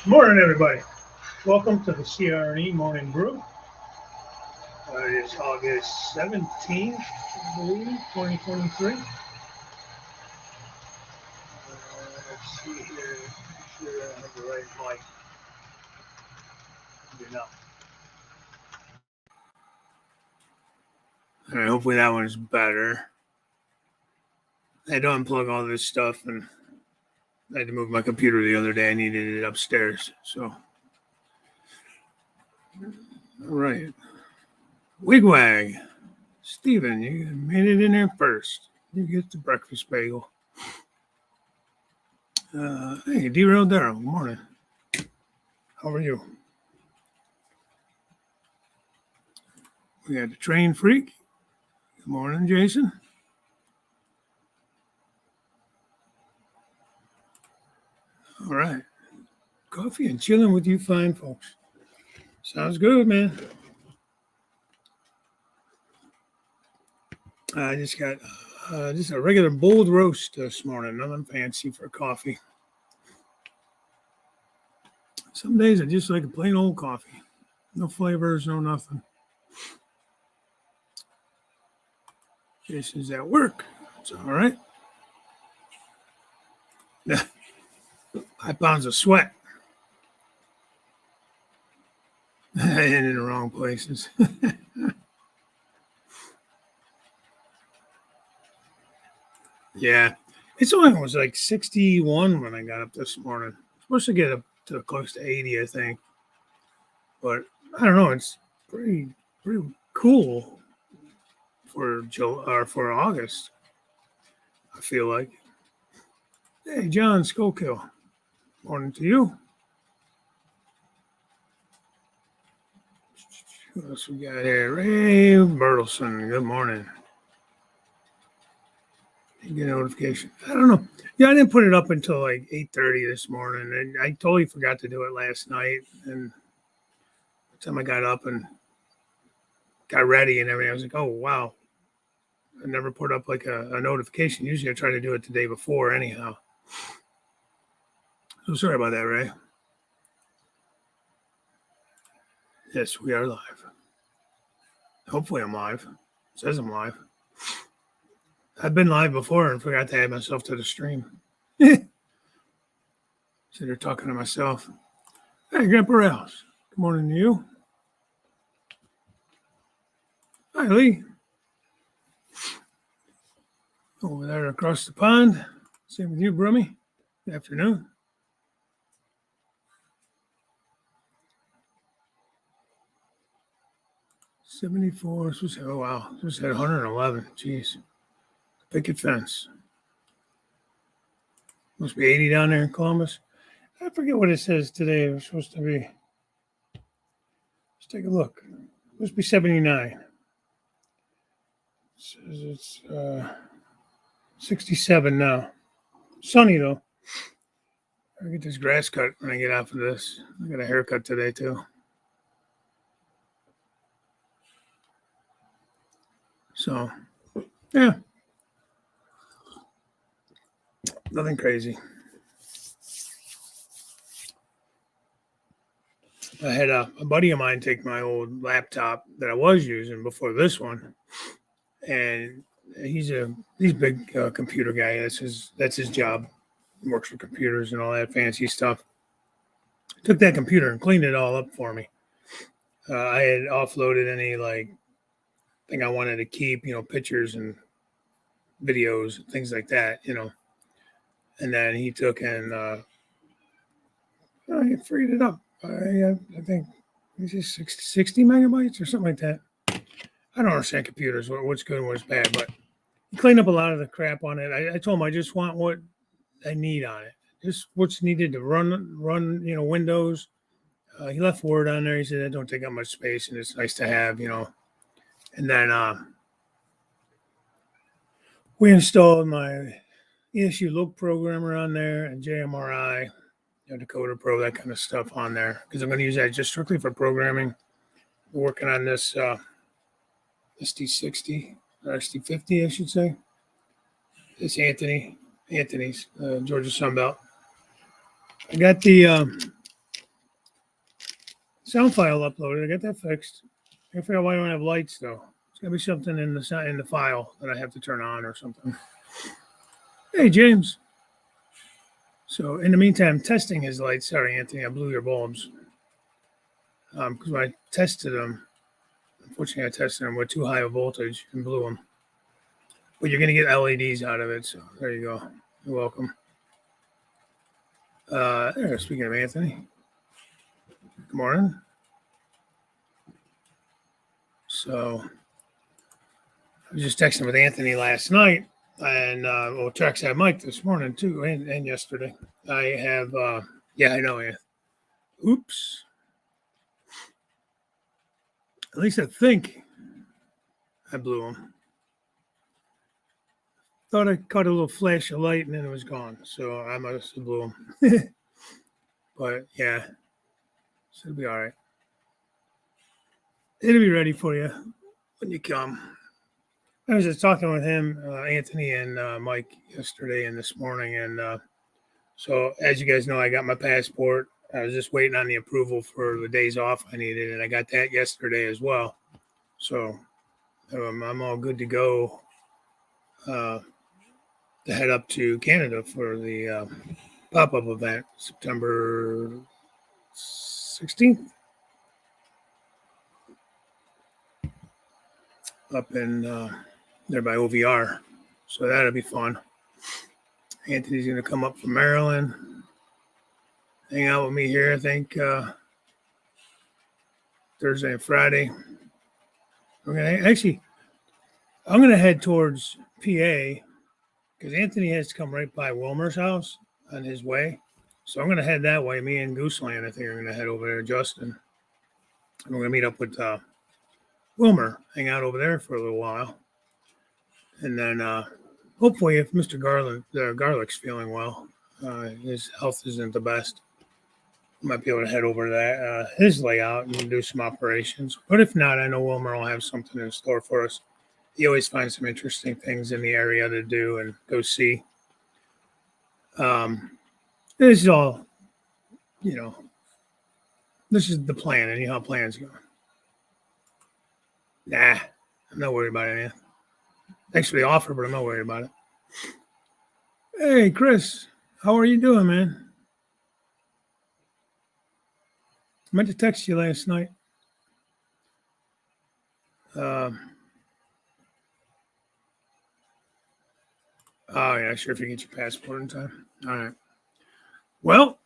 Morning, everybody. Welcome to the CR&E Morning Brew. It is August 17th, I believe, 2023. Let's see here. Make sure I have the right mic. You know. All right, hopefully that one's better. I had to unplug all this stuff, and I had to move my computer the other day. I needed it upstairs. So, all right. Wigwag. Steven, you made it in there first. You get the breakfast bagel. Hey, Derail Darrell, good morning. How are you? We got the train freak. Good morning, Jason. All right. Coffee and chilling with you fine folks. Sounds good, man. I just got just a regular bold roast this morning. Nothing fancy for coffee. Some days I just like a plain old coffee. No flavors, no nothing. Jason's at work. It's all right. 5 pounds of sweat. And in the wrong places. Yeah. It's only was like 61 when I got up this morning. Supposed to get up to close to 80, I think. But I don't know. It's pretty cool for July or for August. I feel like. Hey, John Skokill. Morning to you. What else we got here? Ray Bertelson. Good morning. You get a notification. I don't know. Yeah, I didn't put it up until like 8:30 this morning, and I totally forgot to do it last night. And by the time I got up and got ready and everything, I was like, oh wow. I never put up like a notification. Usually I try to do it the day before anyhow. So sorry about that, Ray. Yes, we are live. Hopefully I'm live. It says I'm live. I've been live before and forgot to add myself to the stream. So they're talking to myself. Hey, Grandpa Rouse. Good morning to you. Hi, Lee. Over there across the pond. Same with you, Brummy. Good afternoon. $74. Oh, wow. Just had 111. Jeez. Picket fence. Must be 80 down there in Columbus. I forget what it says today. It was supposed to be. Let's take a look. It must be 79. It says it's 67 now. Sunny, though. I get this grass cut when I get off of this. I got a haircut today, too. So, yeah. Nothing crazy. I had a buddy of mine take my old laptop that I was using before this one, and he's a big computer guy. That's his job. He works for computers and all that fancy stuff. Took that computer and cleaned it all up for me. I had offloaded any like thing I wanted to keep, pictures and videos, things like that, And then he took and he freed it up. I think it's just 60 megabytes or something like that. I don't understand computers, what's good and what's bad, but he cleaned up a lot of the crap on it. I told him I just want what I need on it, just what's needed to run, Windows. He left word on there. He said that don't take up much space and it's nice to have, And then we installed my ESU Look programmer on there and JMRI, Decoder Pro, that kind of stuff on there because I'm going to use that just strictly for programming. We're working on this SD60 or SD50, I should say. It's Anthony's Georgia Sunbelt. I got the sound file uploaded. I got that fixed. I figure out why I don't have lights though. It's gotta be something in the file that I have to turn on or something. Hey James. So in the meantime, testing his lights. Sorry, Anthony, I blew your bulbs. Because when I tested them, unfortunately, I tested them with too high a voltage and blew them. But you're gonna get LEDs out of it. So there you go. You're welcome. Speaking of Anthony, good morning. So I was just texting with Anthony last night, and texting Mike this morning too, and yesterday. I have, yeah, I know, Anthony. Oops. At least I think I blew him. Thought I caught a little flash of light and then it was gone. So I must have blew him. But yeah, so it'll be all right. It'll be ready for you when you come. I was just talking with him, Anthony and Mike yesterday and this morning. And so as you guys know, I got my passport. I was just waiting on the approval for the days off I needed. And I got that yesterday as well. So I'm all good to go to head up to Canada for the pop-up event, September 16th, up in there by OVR. So that'll be fun. Anthony's going to come up from Maryland, hang out with me here, I think, Thursday and Friday. I'm going to head towards PA because Anthony has to come right by Wilmer's house on his way. So I'm going to head that way. Me and Gooseland, I think, are going to head over there, Justin. And we're going to meet up with Wilmer, hang out over there for a little while. And then hopefully if Mr. Garlic's feeling well, his health isn't the best, might be able to head over to that, his layout and do some operations. But if not, I know Wilmer will have something in store for us. He always finds some interesting things in the area to do and go see. This is all, this is the plan, and you know how plans go. Nah, I'm not worried about it, man. Thanks for the offer, but I'm not worried about it. Hey, Chris, how are you doing, man? I meant to text you last night. Oh, yeah, sure, if you get your passport in time. All right. Well,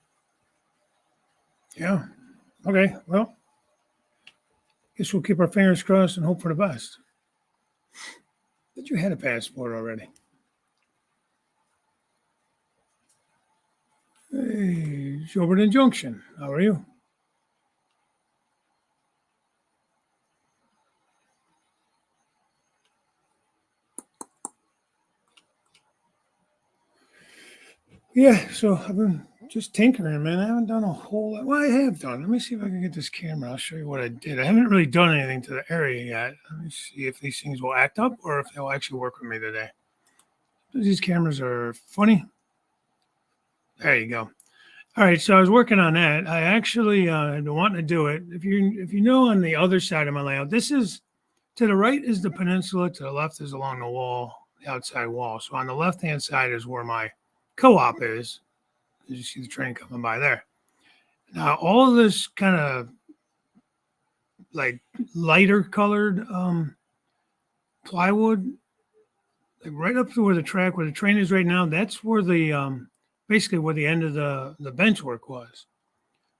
yeah. Okay, well, guess we'll keep our fingers crossed and hope for the best. But you had a passport already. Hey, Shobert Junction, how are you? Yeah, so I've been just tinkering, man. I haven't done a whole lot. Well, I have done. Let me see if I can get this camera. I'll show you what I did. I haven't really done anything to the area yet. Let me see if these things will act up or if they'll actually work with me today. These cameras are funny. There you go. All right, so I was working on that. I actually had been wanting to do it. If you know, on the other side of my layout, this is to the right is the peninsula. To the left is along the wall, the outside wall. So on the left-hand side is where my co-op is. You see the train coming by there. Now, all of this kind of like lighter colored plywood, like right up to where the train is right now, that's where the basically where the end of the bench work was.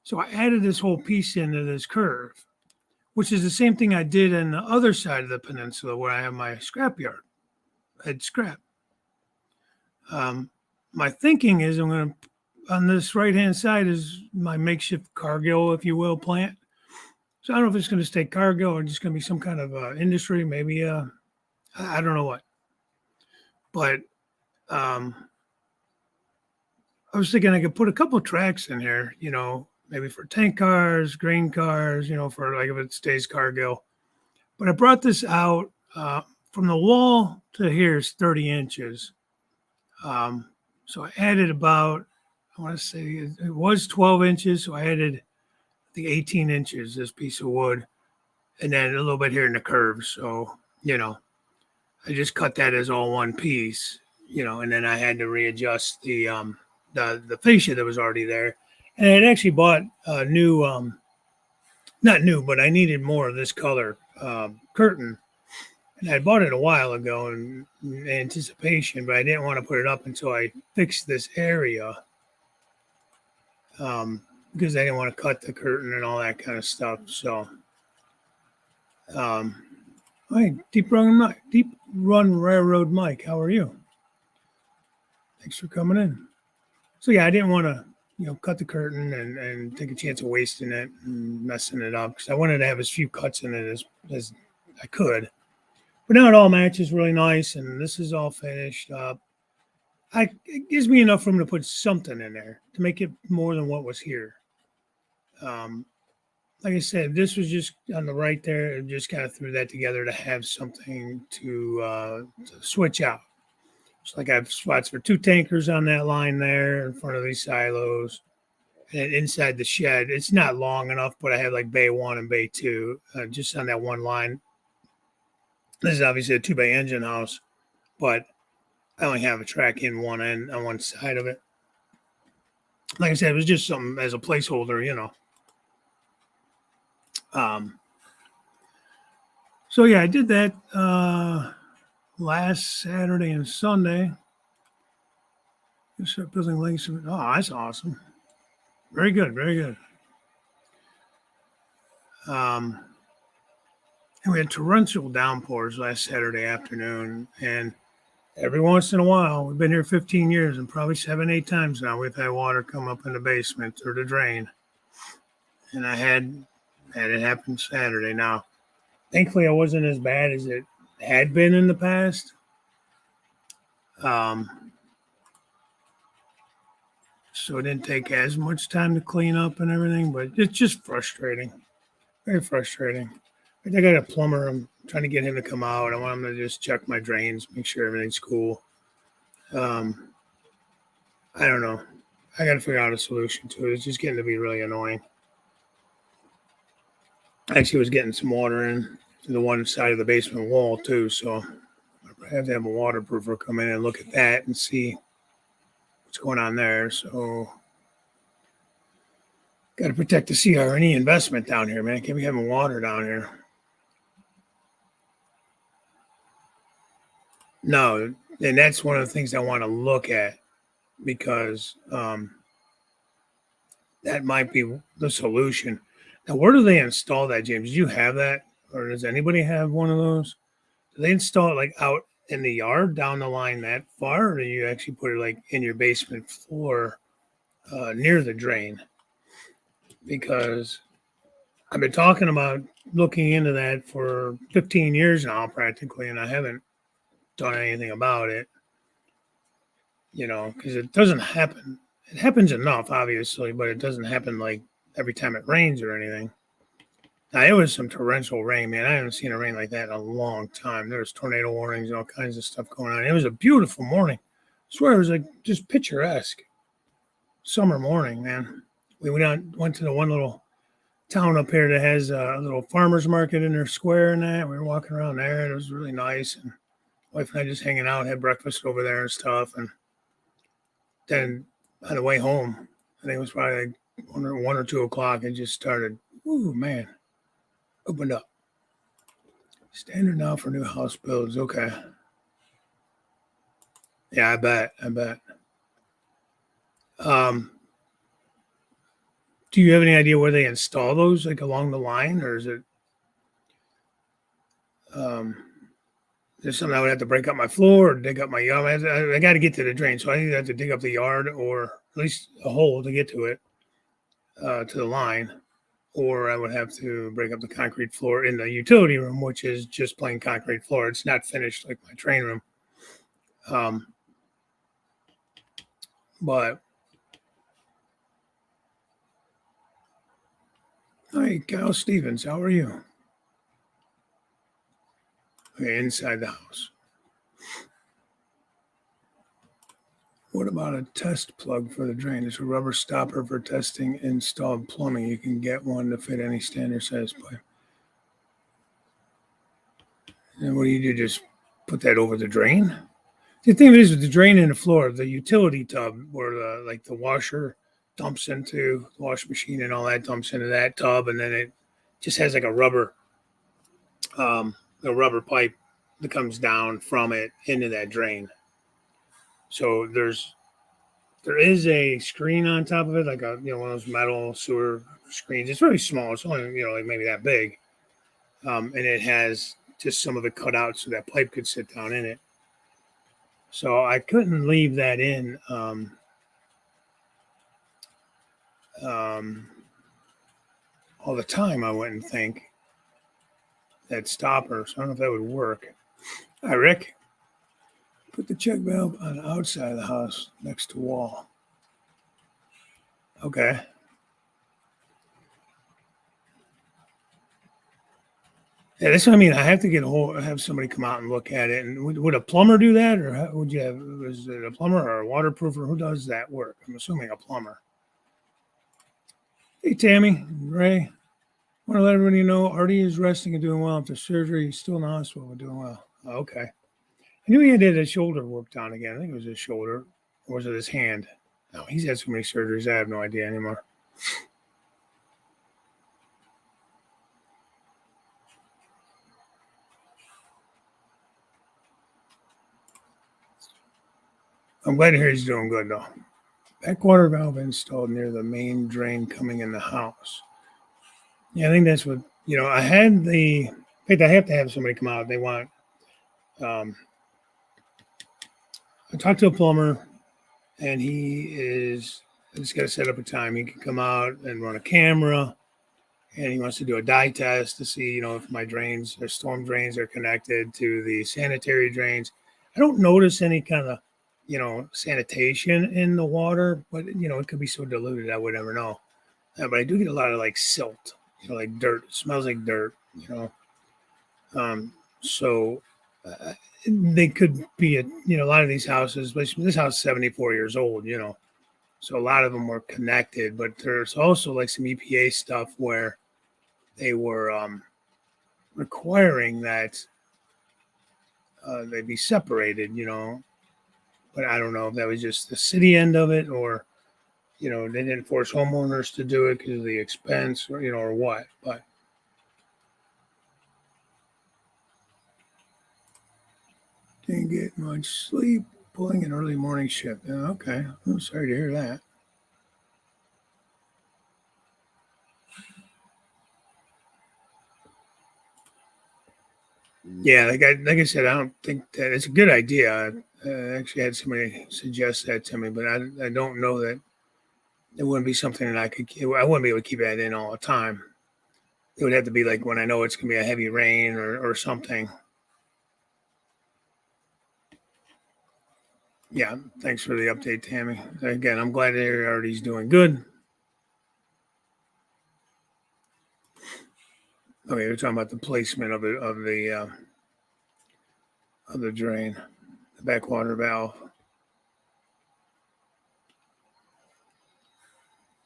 So I added this whole piece into this curve, which is the same thing I did on the other side of the peninsula where I have my scrap yard. I had scrap. My thinking is I'm going to, on this right-hand side is my makeshift Cargill, if you will, plant. So I don't know if it's going to stay Cargill or just going to be some kind of industry, maybe, I don't know what. But I was thinking I could put a couple tracks in here, maybe for tank cars, grain cars, for like if it stays Cargill. But I brought this out from the wall to here is 30 inches. So I added about, I want to say it was 12 inches. So I added the 18 inches, this piece of wood, and then a little bit here in the curves. So, I just cut that as all one piece, and then I had to readjust the fascia that was already there. And I had actually bought a new, not new, but I needed more of this color curtain. And I bought it a while ago in anticipation, but I didn't want to put it up until I fixed this area because I didn't want to cut the curtain and all that kind of stuff. So, hi, Deep Run Railroad Mike, how are you? Thanks for coming in. So yeah, I didn't want to, cut the curtain and take a chance of wasting it and messing it up because I wanted to have as few cuts in it as I could. But now it all matches really nice, and this is all finished up. It gives me enough room to put something in there to make it more than what was here. Like I said, this was just on the right there. And just kind of threw that together to have something to switch out. It's like I have spots for 2 tankers on that line there in front of these silos. And inside the shed, it's not long enough, but I have like bay 1 and bay 2 just on that one line. This is obviously a 2-bay engine house, but I only have a track in one end on one side of it. Like I said, it was just something as a placeholder, So yeah, I did that last Saturday and Sunday. You start building links. Oh, that's awesome. Very good, very good. And we had torrential downpours last Saturday afternoon, and every once in a while, we've been here 15 years, and probably 7, 8 times now, we've had water come up in the basement or the drain. And I had it happen Saturday. Now, thankfully, it wasn't as bad as it had been in the past. So it didn't take as much time to clean up and everything, but it's just frustrating. Very frustrating. I got a plumber. I'm trying to get him to come out. I want him to just check my drains, make sure everything's cool. I don't know. I got to figure out a solution to it. It's just getting to be really annoying. I actually was getting some water in to the one side of the basement wall too, so I have to have a waterproofer come in and look at that and see what's going on there. So got to protect the CR&E investment down here, man. Can't be having water down here. No, and that's one of the things I want to look at because that might be the solution. Now, where do they install that, James? Do you have that, or does anybody have one of those? Do they install it like out in the yard down the line that far, or do you actually put it like in your basement floor near the drain? Because I've been talking about looking into that for 15 years now, practically, and I haven't done anything about it. Because it doesn't happen. It happens enough, obviously, but it doesn't happen like every time it rains or anything. Now, it was some torrential rain, man. I haven't seen a rain like that in a long time. There was tornado warnings and all kinds of stuff going on. It was a beautiful morning. I swear it was like just picturesque summer morning, man. We went to the one little town up here that has a little farmer's market in their square and that. We were walking around there, and it was really nice. And my wife and I just hanging out, had breakfast over there and stuff. And then on the way home, I think it was probably like 1 or 2 o'clock, it just started, ooh, man, opened up. Standard now for new house builds. Okay. Yeah, I bet. Do you have any idea where they install those, like along the line, or is it there's something I would have to break up my floor or dig up my yard? I got to get to the drain, so I either have to dig up the yard or at least a hole to get to it, to the line, or I would have to break up the concrete floor in the utility room, which is just plain concrete floor. It's not finished like my train room. But hi, Kyle Stevens, how are you? Okay, inside the house. What about a test plug for the drain? It's a rubber stopper for testing installed plumbing. You can get one to fit any standard size pipe. And what do? Just put that over the drain? The thing is, with the drain in the floor, the utility tub where the washer dumps into the wash machine and all that dumps into that tub, and then it just has like a rubber pipe that comes down from it into that drain. So there is a screen on top of it, like one of those metal sewer screens. It's really small. It's only like maybe that big, and it has just some of it cut out so that pipe could sit down in it. So I couldn't leave that in all the time. I wouldn't think that stopper. So I don't know if that would work. Hi, Rick. Put the check valve on the outside of the house next to wall. Okay. Yeah, that's what I mean. I have to have somebody come out and look at it. And would a plumber do that, or would you have? Was it a plumber or a waterproofer? Who does that work? I'm assuming a plumber. Hey, Tammy, Ray. Want to let everybody know Artie is resting and doing well after surgery. He's still in the hospital, but doing well. Okay. I knew he had his shoulder worked on again. I think it was his shoulder, or was it his hand? No, he's had so many surgeries. I have no idea anymore. I'm glad to hear he's doing good, though. Backwater valve installed near the main drain coming in the house. Yeah, I think that's what, I had in fact, I have to have somebody come out. They want, I talked to a plumber, and I just got to set up a time. He can come out and run a camera, and he wants to do a dye test to see, if my drains or storm drains are connected to the sanitary drains. I don't notice any kind of, sanitation in the water, but, it could be so diluted I would never know. But I do get a lot of like silt, like dirt. It smells like dirt, So they could be a lot of these houses, especially this house is 74 years old, so a lot of them were connected, but there's also like some EPA stuff where they were requiring that they be separated, but I don't know if that was just the city end of it, or they didn't force homeowners to do it because of the expense, or or what. But didn't get much sleep, pulling an early morning shift. Okay, I'm sorry to hear that. Yeah, like I said, I don't think that it's a good idea. I actually had somebody suggest that to me, but I don't know that it wouldn't be something that I wouldn't be able to keep that in all the time. It would have to be like when I know it's going to be a heavy rain or something. Yeah, thanks for the update, Tammy. Again, I'm glad to hear Artie's doing good. Okay, we're talking about the placement of the drain, the backwater valve.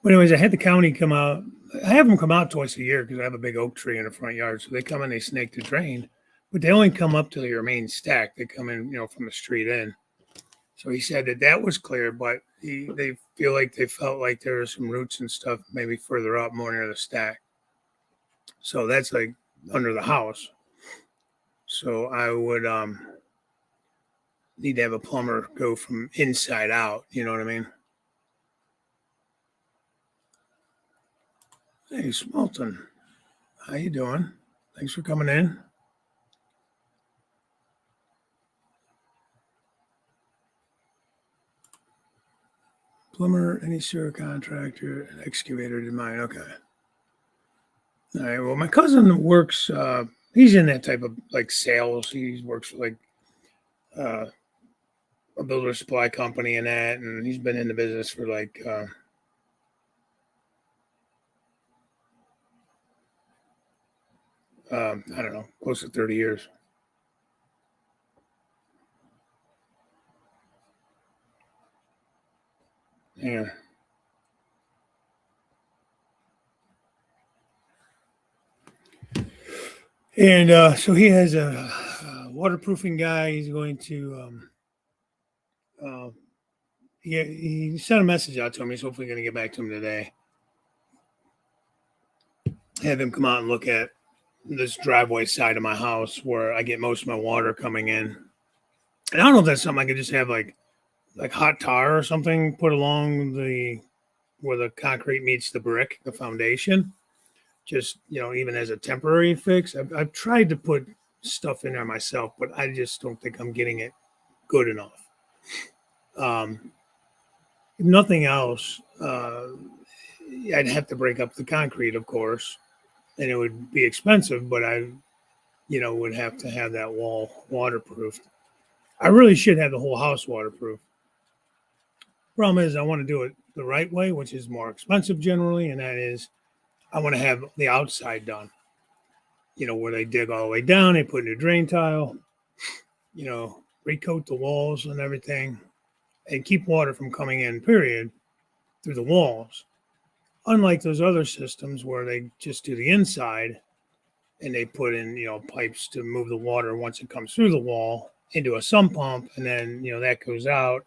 But anyways, I had the county come out. I have them come out twice a year because I have a big oak tree in the front yard. So they come and they snake the drain, but they only come up to your main stack. They come in, from the street in. So he said that was clear, but they felt like there were some roots and stuff maybe further up, more near the stack. So that's like under the house. So I would need to have a plumber go from inside out. You know what I mean? Hey, Smelton, how you doing? Thanks for coming in. Plumber, any sewer contractor, an excavator did mine. Okay. All right. Well, my cousin works. He's in that type of like sales. He works for like uh, a builder supply company and that, and he's been in the business for like I don't know, close to 30 years. Yeah. And so he has a waterproofing guy. He's going to, uh, he sent a message out to him. He's hopefully going to get back to him today. Have him come out and look at this driveway side of my house where I get most of my water coming in. And I don't know if that's something I could just have like hot tar or something put along the where the concrete meets the brick, the foundation. Just even as a temporary fix. I've tried to put stuff in there myself, but I just don't think I'm getting it good enough. If nothing else, I'd have to break up the concrete, of course, and it would be expensive. But I, would have to have that wall waterproofed. I really should have the whole house waterproof. Problem is, I want to do it the right way, which is more expensive generally, and that is I want to have the outside done. Where they dig all the way down, they put new drain tile, recoat the walls and everything, and keep water from coming in, period, through the walls. Unlike those other systems where they just do the inside and they put in, pipes to move the water once it comes through the wall into a sump pump, and then, that goes out.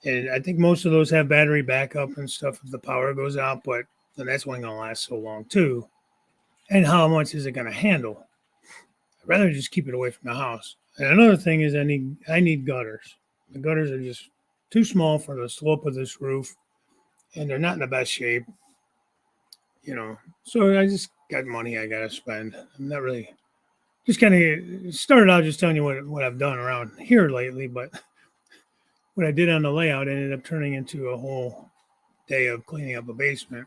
And I think most of those have battery backup and stuff if the power goes out, but then that's only going to last so long too. And how much is it going to handle? I'd rather just keep it away from the house. And another thing is I need gutters. The gutters are just too small for the slope of this roof, and they're not in the best shape. So I just got money I got to spend. I'm not really just kind of started out just telling you what I've done around here lately, but what I did on the layout ended up turning into a whole day of cleaning up a basement.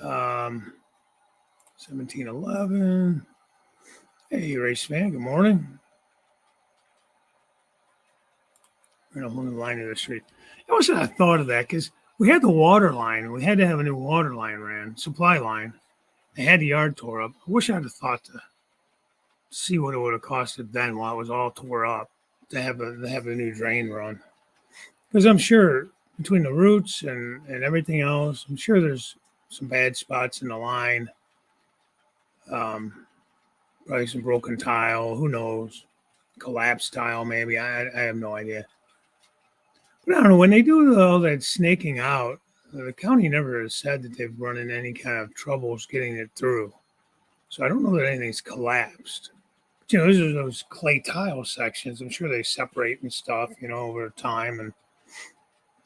1711. Hey, race fan, good morning. We're on the line of the street. I wish I thought of that because we had the water line. We had to have a new water line ran, supply line. They had the yard tore up. I wish I'd have thought to see what it would have costed then while it was all tore up to have a new drain run. Because I'm sure between the roots and everything else, I'm sure there's some bad spots in the line. Probably some broken tile. Who knows? Collapsed tile, maybe. I have no idea. But I don't know. When they do all that snaking out, the county never has said that they've run into any kind of troubles getting it through. So I don't know that anything's collapsed. But, those are those clay tile sections. I'm sure they separate and stuff, over time. And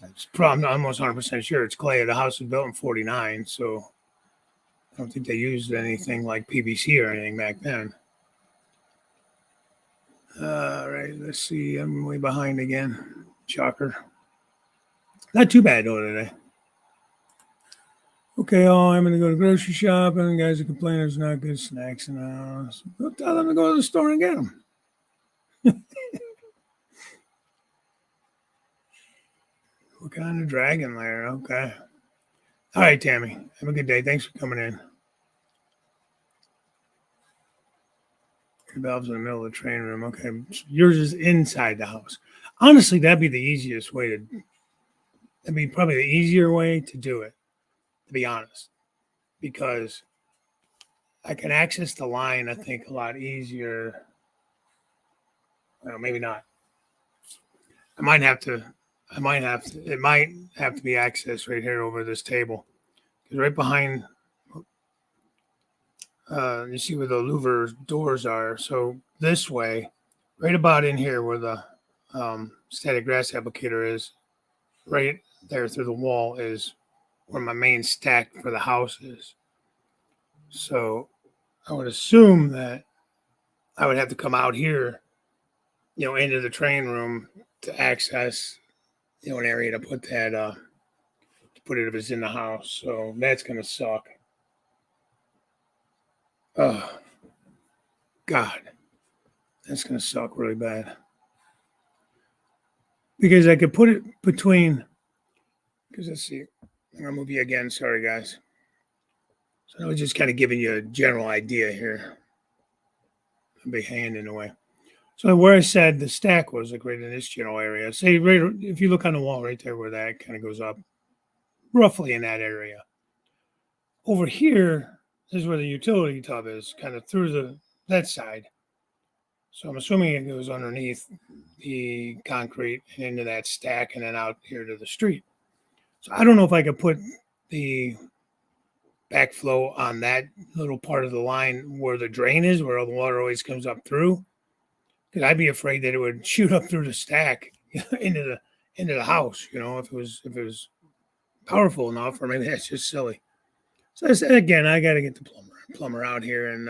I'm almost 100% sure it's clay. The house was built in 49, so I don't think they used anything like PVC or anything back then. All right, let's see. I'm way behind again. Shocker. Not too bad though today. Okay, I'm going to go to the grocery shop, and the guys are complaining there's not good snacks in the house. I'll tell them to go to the store and get them. What kind of dragon lair? Okay. All right, Tammy. Have a good day. Thanks for coming in. Your valve's in the middle of the train room. Okay. Yours is inside the house. Honestly, that'd be the easiest way to. That'd be probably the easier way to do it, to be honest, because I can access the line, I think, a lot easier. Well, maybe not. It might have to be accessed right here over this table. Because right behind, you see where the louver doors are. So this way, right about in here where the static grass applicator is, right there through the wall is where my main stack for the house is. So I would assume that I would have to come out here, into the train room to access, an area to put that, to put it if it's in the house. So that's going to suck. Oh, God. That's going to suck really bad. Because I could put it between, because let's see. I'm going to move you again. Sorry, guys. So I was just kind of giving you a general idea here. A big hand in the way. So where I said the stack was, like right in this general area, say right if you look on the wall right there where that kind of goes up, roughly in that area. Over here is where the utility tub is, kind of through that side. So I'm assuming it goes underneath the concrete and into that stack and then out here to the street. So I don't know if I could put the backflow on that little part of the line where the drain is, where all the water always comes up through. Because I'd be afraid that it would shoot up through the stack into the house, if it was powerful enough, or maybe that's just silly. So I said again, I got to get the plumber out here and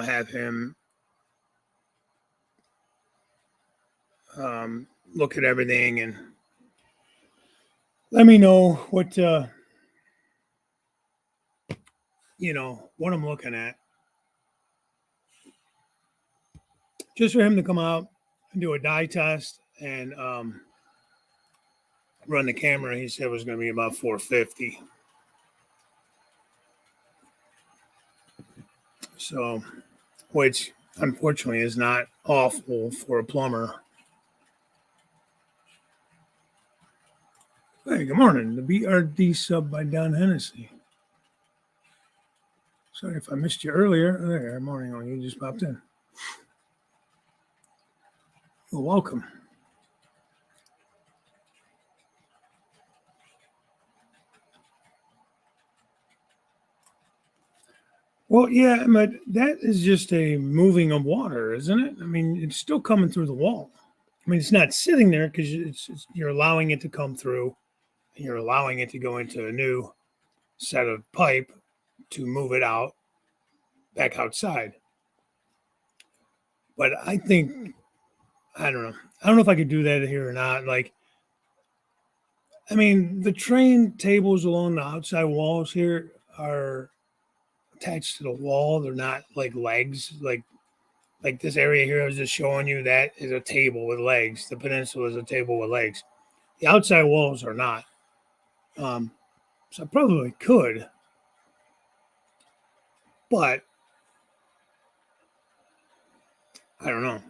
have him look at everything and let me know what what I'm looking at. Just for him to come out and do a dye test and run the camera, he said it was going to be about 450. So, which unfortunately is not awful for a plumber. Hey, good morning. The BRD sub by Don Hennessy. Sorry if I missed you earlier. There, morning on you just popped in. Well, welcome. Well, yeah, but that is just a moving of water, isn't it? I mean, it's still coming through the wall. I mean, it's not sitting there because you're allowing it to come through, and you're allowing it to go into a new set of pipe to move it out back outside. But I think I don't know. I don't know if I could do that here or not. Like, I mean, the train tables along the outside walls here are attached to the wall. They're not like legs. Like this area here, I was just showing you, that is a table with legs. The peninsula is a table with legs. The outside walls are not. So I probably could, but I don't know.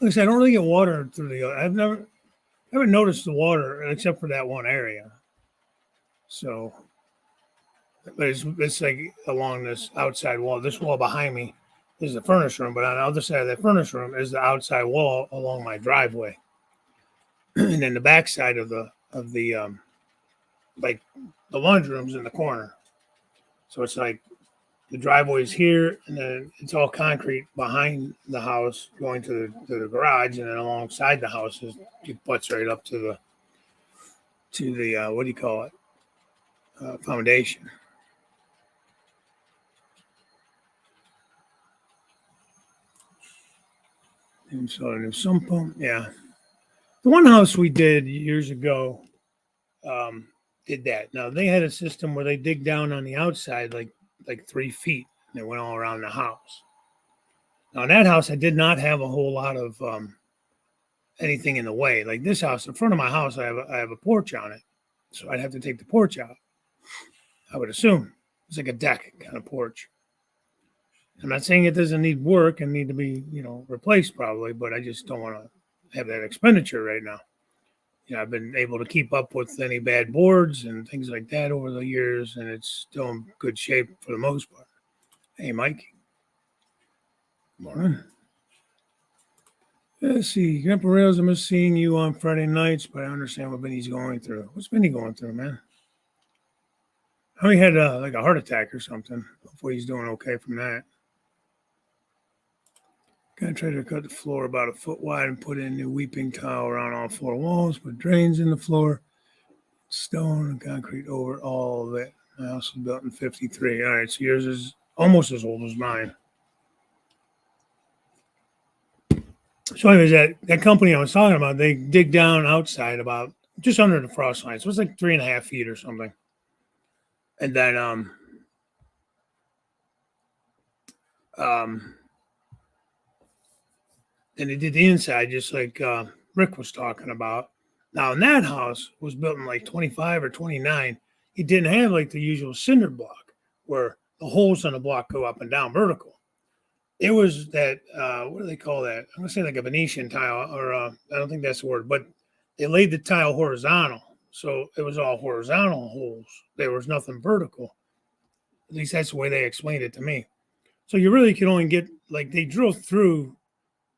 Like I said, I don't really get water through the. I haven't noticed the water except for that one area. So, but it's like along this outside wall. This wall behind me is the furnace room, but on the other side of that furnace room is the outside wall along my driveway, and then the back side of the like the laundry room's in the corner. So it's like the driveway's here, and then it's all concrete behind the house going to the garage, and then alongside the house it butts right up to the what do you call it, foundation. And so there's some pump, yeah. The one house we did years ago did that. Now they had a system where they dig down on the outside like 3 feet, and they went all around the house. Now in that house, I did not have a whole lot of anything in the way. Like this house, in front of my house, I have a porch on it, so I'd have to take the porch out. I would assume it's like a deck kind of porch. I'm not saying it doesn't need work and need to be replaced probably, but I just don't want to have that expenditure right now. I've been able to keep up with any bad boards and things like that over the years, and it's still in good shape for the most part. Hey, Mike. Morning. Let's see. Grandpa Rails, I miss seeing you on Friday nights, but I understand what Benny's going through. What's Benny going through, man? I mean, he had like a heart attack or something. Hopefully he's doing okay from that. Gonna try to cut the floor about a foot wide and put in new weeping tile around all 4 walls, put drains in the floor, stone and concrete over all of it. My house was built in 53. All right, so yours is almost as old as mine. So anyways, that company I was talking about, they dig down outside about just under the frost line. So it's like 3.5 feet or something. And then and they did the inside just like Rick was talking about. Now, in that house was built in like 25 or 29. It didn't have like the usual cinder block. where the holes on the block go up and down vertical. It was that what do they call that? I'm gonna say like a Venetian tile, or I don't think that's the word, but they laid the tile horizontal, so it was all horizontal holes. There was nothing vertical. At least that's the way they explained it to me. So you really can only get, like, they drill through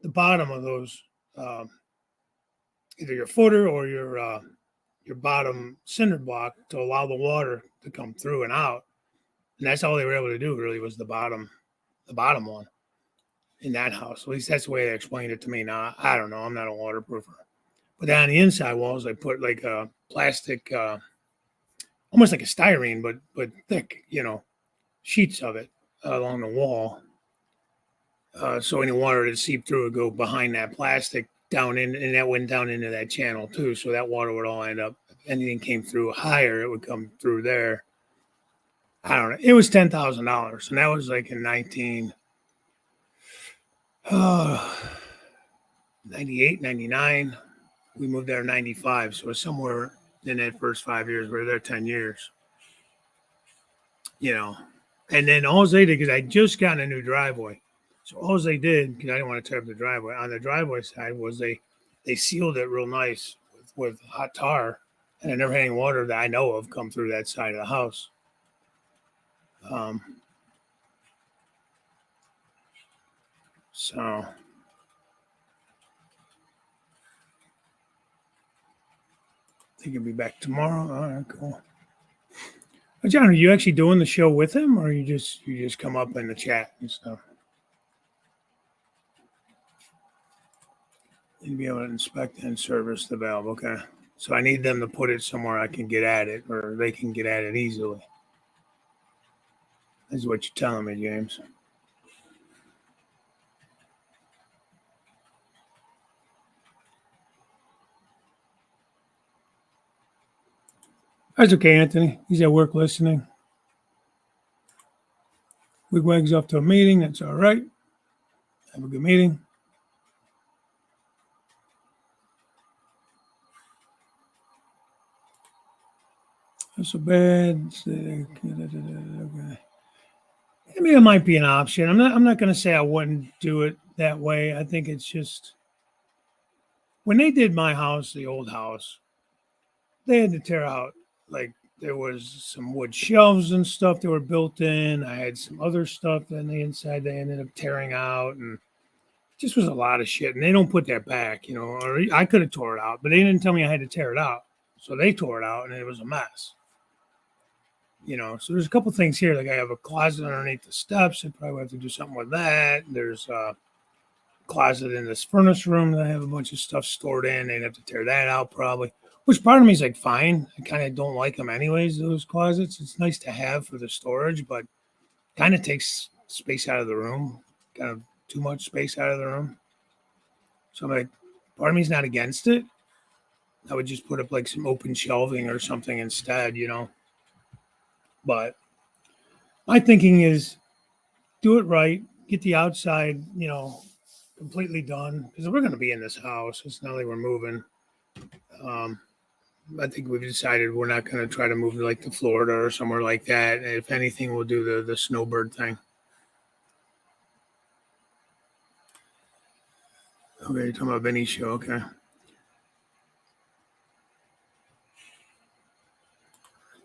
the bottom of those, um, either your footer or your bottom cinder block to allow the water to come through and out. And that's all they were able to do really was the bottom one in that house. At least that's the way they explained it to me. Now I don't know. I'm not a waterproofer. But then on the inside walls, I put like a plastic, almost like a styrene, but thick, sheets of it along the wall. So any water that seeped through would go behind that plastic down in, and that went down into that channel too. So that water would all end up, if anything came through higher, it would come through there. I don't know. It was $10,000, and that was like in 98, 99. We moved there in 95, so it was somewhere in that first 5 years. We were there 10 years. And then all they did, because I just got a new driveway. So all they did, because I didn't want to tear up the driveway, on the driveway side was they sealed it real nice with hot tar, and I never had any water that I know of come through that side of the house. So I think he'll be back tomorrow. All right, cool. John, are you actually doing the show with him, or you just come up in the chat and stuff? You'd be able to inspect and service the valve. Okay. So I need them to put it somewhere I can get at it, or they can get at it easily. That's what you're telling me, James. That's okay, Anthony. He's at work listening. Wigwag's off to a meeting. That's all right. Have a good meeting. Not so bad. Okay. I mean, it might be an option. I'm not going to say I wouldn't do it that way. I think it's just when they did my house, the old house, they had to tear out, like, there was some wood shelves and stuff that were built in. I had some other stuff on the inside they ended up tearing out, and it just was a lot of shit. And they don't put that back, or I could have tore it out, but they didn't tell me I had to tear it out. So they tore it out, and it was a mess. So there's a couple things here. Like I have a closet underneath the steps. I probably have to do something with that. There's a closet in this furnace room that I have a bunch of stuff stored in. They'd have to tear that out probably, which part of me is like, fine. I kind of don't like them anyways, those closets. It's nice to have for the storage, but kind of takes space out of the room, kind of too much space out of the room. So I'm like, part of me is not against it. I would just put up like some open shelving or something instead, But my thinking is do it right, get the outside, completely done, because we're going to be in this house. It's not like we're moving. I think we've decided we're not going to try to move like to Florida or somewhere like that. If anything, we'll do the snowbird thing. Okay, you're talking about Benny's show. Okay.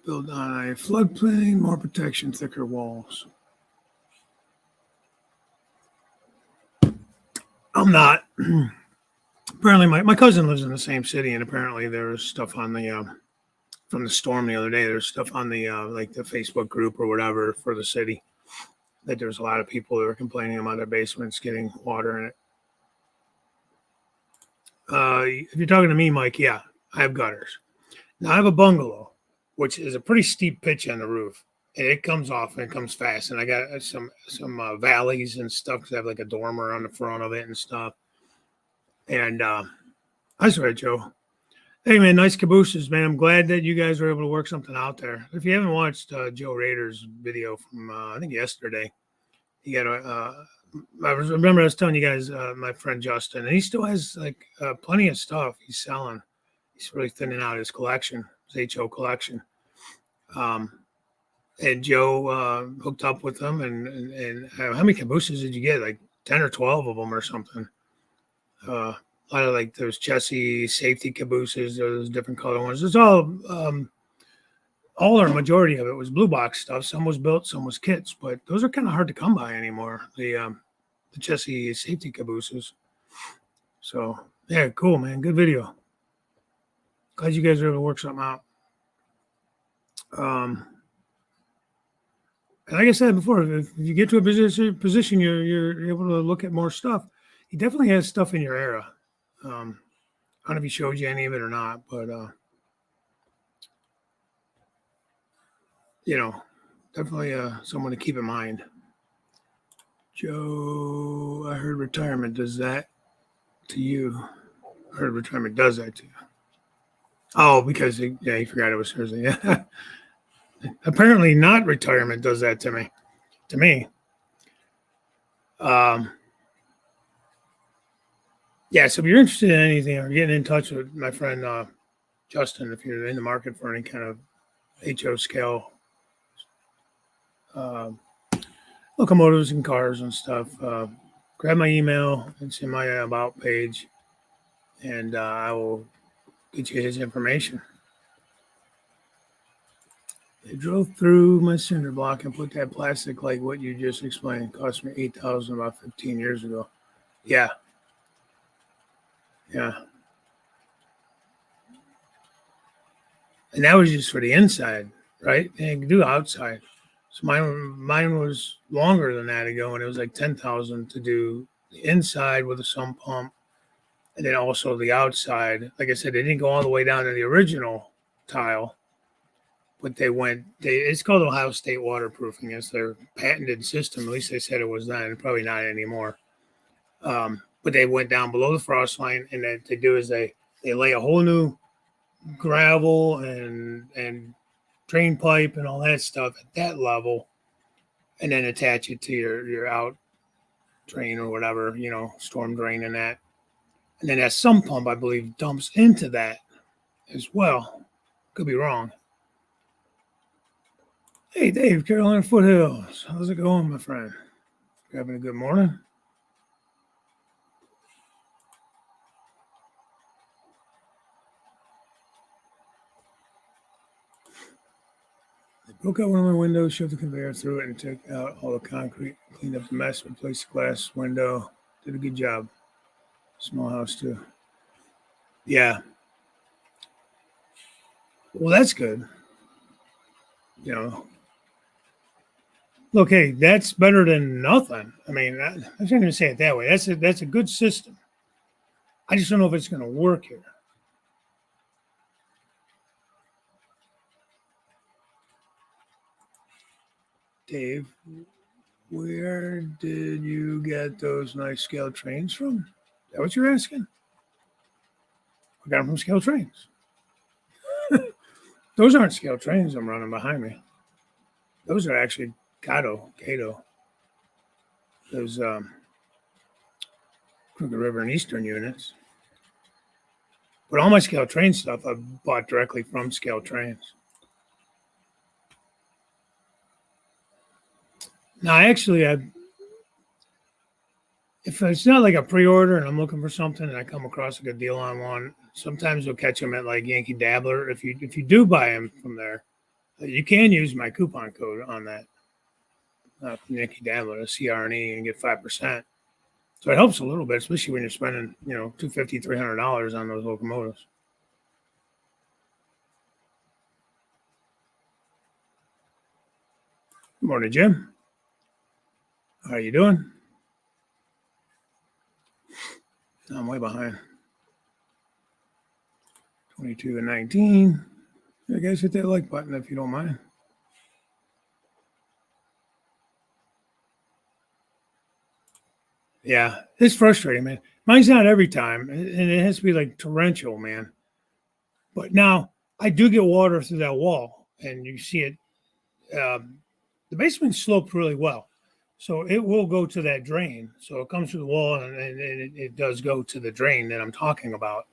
Build on a floodplain, more protection, thicker walls. I'm not. Apparently, my cousin lives in the same city, and apparently there was stuff on the from the storm the other day. There's stuff on the like the Facebook group or whatever for the city that there's a lot of people that are complaining about their basements getting water in it. If you're talking to me, Mike, yeah, I have gutters. Now I have a bungalow, which is a pretty steep pitch on the roof, and it comes off and it comes fast. And I got some valleys and stuff because I have like a dormer on the front of it and stuff. And that's right, Joe. Hey, man, nice cabooses, man. I'm glad that you guys were able to work something out there. If you haven't watched Joe Rader's video from, I think, yesterday, he got I remember I was telling you guys, my friend Justin, and he still has like plenty of stuff he's selling. He's really thinning out his collection, his HO collection. and Joe hooked up with them. And how many cabooses did you get? Like 10 or 12 of them or something. A lot of like those Chessie safety cabooses, those different color ones. It's all or majority of it was blue box stuff. Some was built, some was kits, but those are kind of hard to come by anymore. The Chessie safety cabooses. So yeah, cool, man. Good video. Glad you guys were able to work something out. And like I said before, if you get to a position, you're able to look at more stuff. He definitely has stuff in your era. I don't know if he showed you any of it or not, but definitely someone to keep in mind. Joe, I heard retirement does that to you. I heard retirement does that to you. Oh, because he forgot it was Thursday. Yeah. Apparently not retirement does that to me. To me. Yeah, so if you're interested in anything or getting in touch with my friend Justin, if you're in the market for any kind of HO scale locomotives and cars and stuff, grab my email. It's in my about page, and I will get you his information. They drove through my cinder block and put that plastic like what you just explained. It cost me $8,000 about 15 years ago. Yeah. And that was just for the inside, right? And you can do outside. So mine was longer than that ago, and it was like 10,000 to do the inside with a sump pump, and then also the outside. Like I said, they didn't go all the way down to the original tile, but it's called Ohio State waterproofing. It's their patented system. At least they said it was then, probably not anymore. But they went down below the frost line, and what they do is they lay a whole new gravel and drain pipe and all that stuff at that level, and then attach it to your out drain or whatever, storm drain and that. And then that sump pump, I believe, dumps into that as well. Could be wrong. Hey, Dave, Carolina Foothills. How's it going, my friend? You having a good morning? They broke out one of my windows, shoved the conveyor through it, and took out all the concrete, cleaned up the mess, replaced the glass window. Did a good job. Small house, too. Yeah. Well, that's good. Look, hey, that's better than nothing. I mean, I'm not going to say it that way. That's a good system. I just don't know if it's going to work here. Dave, where did you get those nice scale trains from? Is that what you're asking? I got them from Scale Trains. Those aren't Scale Trains I'm running behind me. Those are actually Cato. Those Crooked River and Eastern units. But all my Scale Train stuff I bought directly from Scale Trains. Now, actually, if it's not like a pre-order and I'm looking for something and I come across a good deal on one, sometimes you'll catch them at like Yankee Dabbler. If you do buy them from there, you can use my coupon code on that from Yankee Dabbler, CR&E, and get 5%. So it helps a little bit, especially when you're spending $250, $300 on those locomotives. Good morning, Jim. How are you doing? I'm way behind. 22 and 19. I guys hit that like button if you don't mind. Yeah, it's frustrating, man. Mine's not every time, and it has to be like torrential, man. But now I do get water through that wall, and you see it. The basement sloped really well, so it will go to that drain. So it comes through the wall, and it does go to the drain that I'm talking about.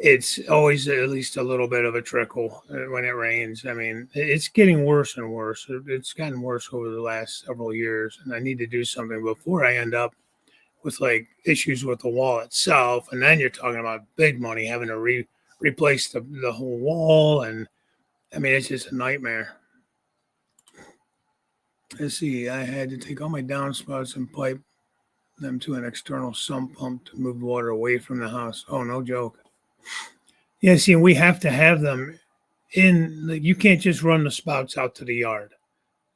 it's always at least a little bit of a trickle when it rains. I mean, it's getting worse and worse. It's gotten worse over the last several years, and I need to do something before I end up with like issues with the wall itself. And then you're talking about big money having to replace the whole wall, and I mean, it's just a nightmare. Let's see, I had to take all my downspouts and pipe them to an external sump pump to move water away from the house. Oh, no joke. Yeah, see, we have to have them in. Like, you can't just run the spouts out to the yard.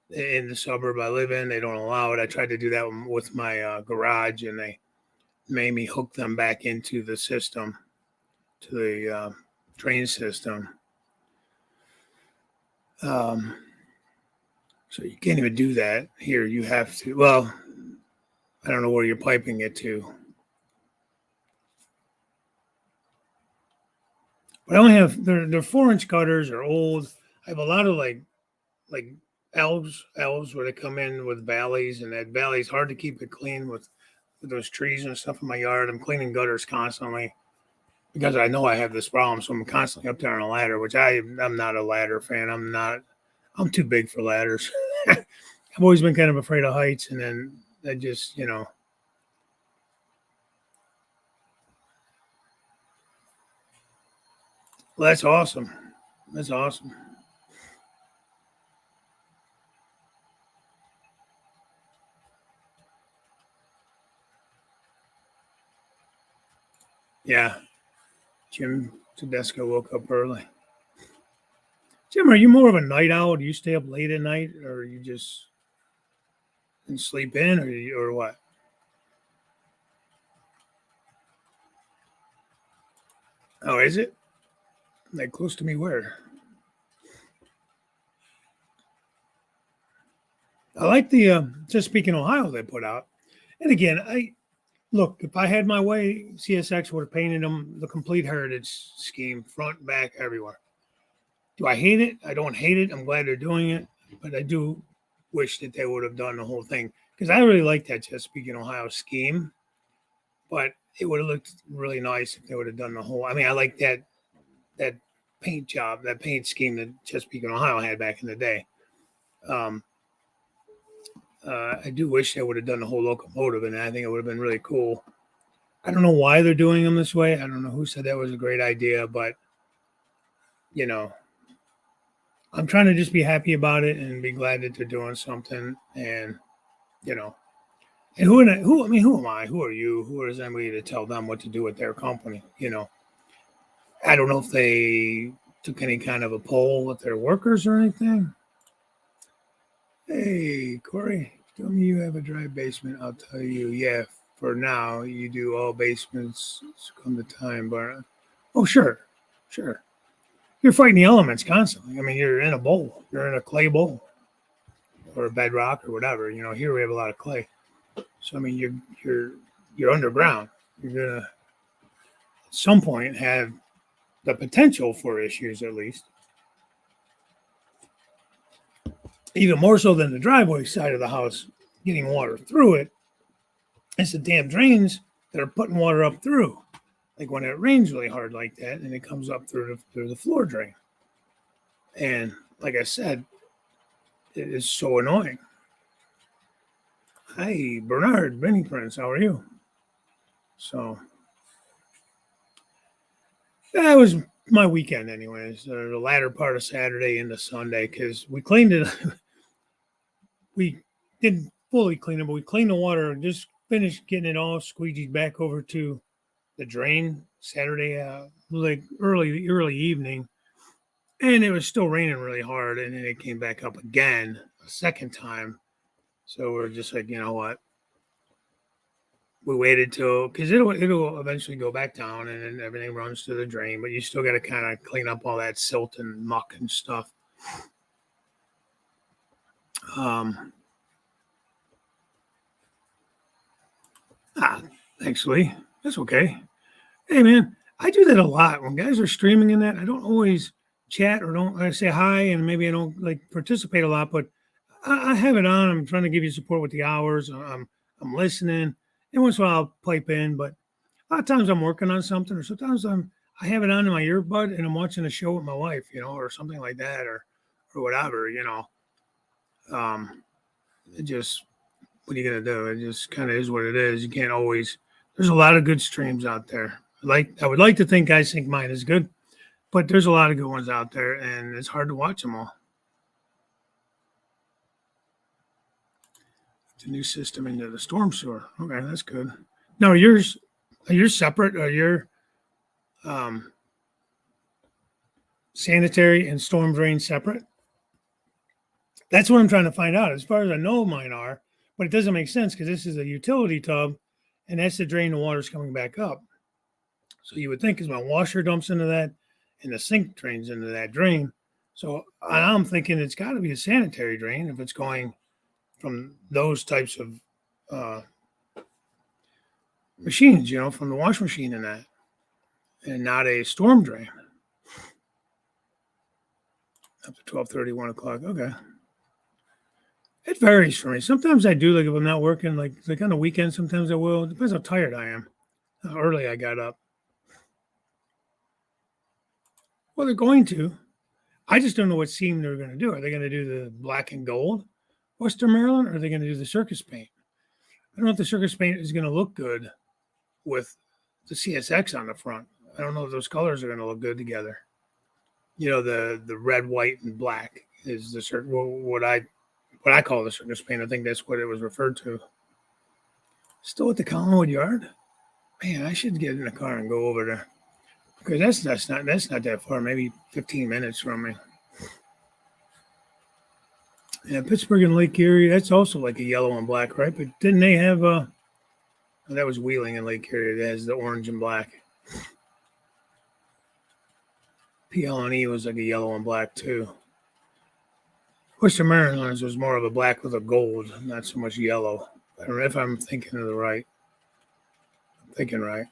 In the suburb I live in, they don't allow it. I tried to do that with my garage, and they made me hook them back into the system, to the drain system. So you can't even do that here. You have to. Well, I don't know where you're piping it to. But I only have they're 4-inch cutters. Are old. I have a lot of like elves where they come in with valleys, and that valley's hard to keep it clean with those trees and stuff in my yard. I'm cleaning gutters constantly because I know I have this problem, so I'm constantly up there on a ladder, which I'm not a ladder fan. I'm too big for ladders. I've always been kind of afraid of heights, and then I just, well, that's awesome. That's awesome. Yeah. Jim Tedesco woke up early. Jim, are you more of a night owl? Do you stay up late at night, or you just and sleep in, or what? Oh, is it like close to me? Where? I like the just speaking Ohio they put out. And again, I look, if I had my way, CSX would have painted them the complete heritage scheme, front, back, everywhere. Do I hate it? I don't hate it. I'm glad they're doing it, but I do wish that they would have done the whole thing because I really like that Chesapeake and Ohio scheme. But it would have looked really nice if they would have done the whole. I mean, I like that paint job, that paint scheme that Chesapeake and Ohio had back in the day. Um, I do wish they would have done the whole locomotive, and I think it would have been really cool. I don't know why they're doing them this way. I don't know who said that was a great idea, but you know, I'm trying to just be happy about it and be glad that they're doing something. And you know, and who? I mean, who am I? Who are you? Who is anybody to tell them what to do with their company? I don't know if they took any kind of a poll with their workers or anything. Hey, Corey, tell me you have a dry basement. I'll tell you, yeah, for now, you do all basements come to time, but oh, sure, sure. You're fighting the elements constantly. I mean, you're in a bowl, you're in a clay bowl or a bedrock or whatever. Here we have a lot of clay. So, I mean, you're underground. You're going to, at some point, have the potential for issues at least. Even more so than the driveway side of the house getting water through it. It's the damn drains that are putting water up through. Like when it rains really hard like that and it comes up through the floor drain. And like I said, it is so annoying. Hi, Bernard, Benny Prince, how are you? So that was my weekend anyways, the latter part of Saturday into Sunday, because we cleaned it. We didn't fully clean it, but we cleaned the water and just finished getting it all squeegeed back over to the drain Saturday, like early evening, and it was still raining really hard, and then it came back up again a second time. So we're just like, you know what? We waited till because it'll eventually go back down, and then everything runs to the drain, but you still got to kind of clean up all that silt and muck and stuff. Thanks, Lee. That's okay. Hey, man, I do that a lot when guys are streaming in that. I don't always chat or don't I say hi, and maybe I don't like participate a lot, but I have it on. I'm trying to give you support with the hours. I'm listening, and once in a while I'll pipe in, but a lot of times I'm working on something, or sometimes I have it on in my earbud and I'm watching a show with my wife, or something like that, or whatever. Um, it just, what are you gonna do? It just kind of is what it is. You can't always. There's a lot of good streams out there. I would like to think Guys Think Mine is good, but there's a lot of good ones out there, and it's hard to watch them all. The new system into the storm sewer. Okay, that's good. Now, are yours separate? Are your um, sanitary and storm drain separate? That's what I'm trying to find out. As far as I know, mine are, but it doesn't make sense because this is a utility tub, and that's the drain. The water's coming back up. So you would think, as my washer dumps into that, and the sink drains into that drain. So I'm thinking it's got to be a sanitary drain if it's going from those types of uh, machines, from the wash machine and that, and not a storm drain. Up to 12:30, 1 o'clock. Okay. It varies for me. Sometimes I do, like if I'm not working, like on the weekend, sometimes I will. It depends how tired I am, how early I got up. Well, they're going to. I just don't know what seam they're going to do. Are they going to do the black and gold Western Maryland, or are they going to do the circus paint? I don't know if the circus paint is going to look good with the CSX on the front. I don't know if those colors are going to look good together. The red, white, and black is the what I call the circus paint. I think that's what it was referred to. Still at the Collinwood Yard? Man, I should get in the car and go over there. Because that's not that far, maybe 15 minutes from me. Yeah, Pittsburgh and Lake Erie, that's also like a yellow and black, right? But didn't they have that was Wheeling and Lake Erie, that has the orange and black. PL&E was like a yellow and black too. Western Maryland's was more of a black with a gold, not so much yellow. I don't know if I'm thinking of the right. I'm thinking right.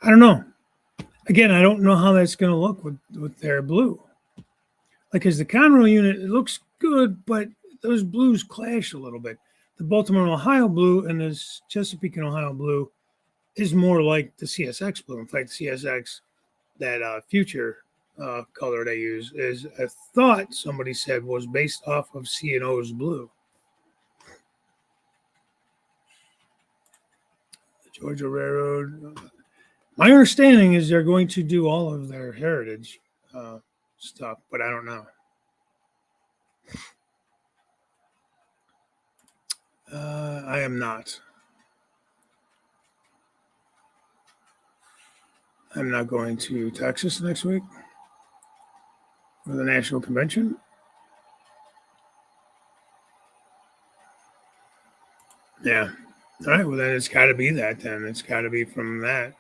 I don't know. Again, I don't know how that's going to look with their blue. Like, as the Conroe unit, it looks good, but those blues clash a little bit. The Baltimore, Ohio blue and the Chesapeake and Ohio blue is more like the CSX blue. In fact, CSX, that future color they use, is, I thought somebody said, was based off of C&O's blue. The Georgia Railroad. My understanding is they're going to do all of their heritage stuff, but I don't know. I am not. I'm not going to Texas next week for the national convention. Yeah. All right. Well, then it's got to be that. Then it's got to be from that.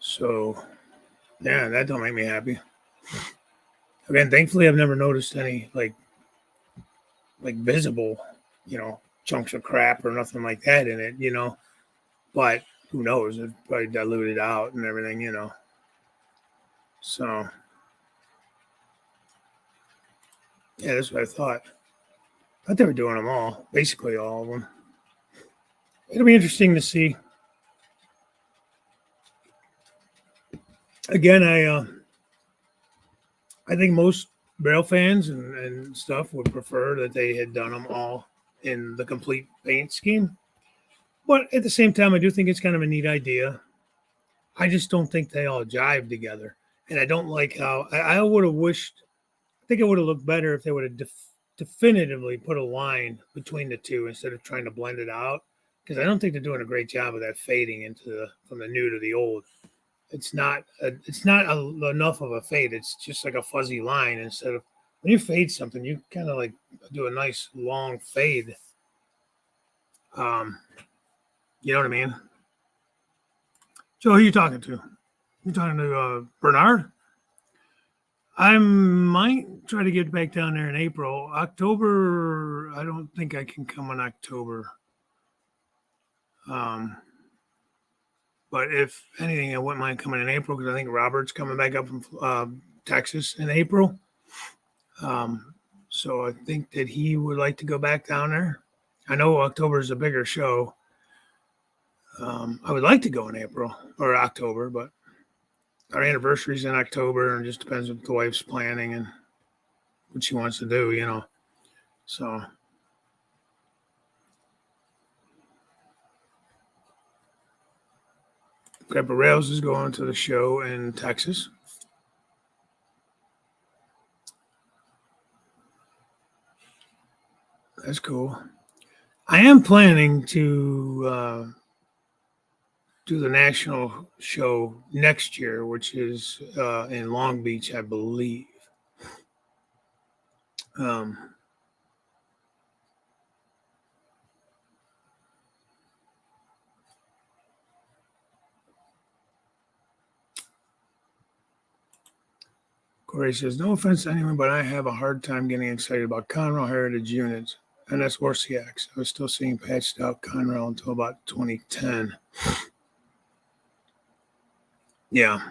So, yeah, that don't make me happy. Again, thankfully, I've never noticed any like visible, chunks of crap or nothing like that in it, But who knows? It's probably diluted out and everything, So, yeah, that's what I thought. I thought they were doing them all, basically all of them. It'll be interesting to see. Again, I think most Braille fans and stuff would prefer that they had done them all in the complete paint scheme. But at the same time, I do think it's kind of a neat idea. I just don't think they all jive together. And I don't like how I would have wished, I think it would have looked better if they would have definitively put a line between the two instead of trying to blend it out. Because I don't think they're doing a great job of that fading from the new to the old. It's not enough of a fade. It's just like a fuzzy line instead of, when you fade something, you kind of like do a nice long fade. You know what I mean? So who are you talking to? You talking to Bernard? I might try to get back down there in April. October, I don't think I can come in October. But if anything, I wouldn't mind coming in April because I think Robert's coming back up from Texas in April. So I think that he would like to go back down there. I know October is a bigger show. I would like to go in April or October, but our anniversary's in October, and it just depends what the wife's planning and what she wants to do, you know. So Grandpa Rails is going to the show in Texas. That's cool. I am planning to do the national show next year, which is in Long Beach, I believe. Um, Corey says, no offense to anyone, but I have a hard time getting excited about Conrail Heritage units. And that's RCX. I was still seeing patched out Conrail until about 2010. Yeah.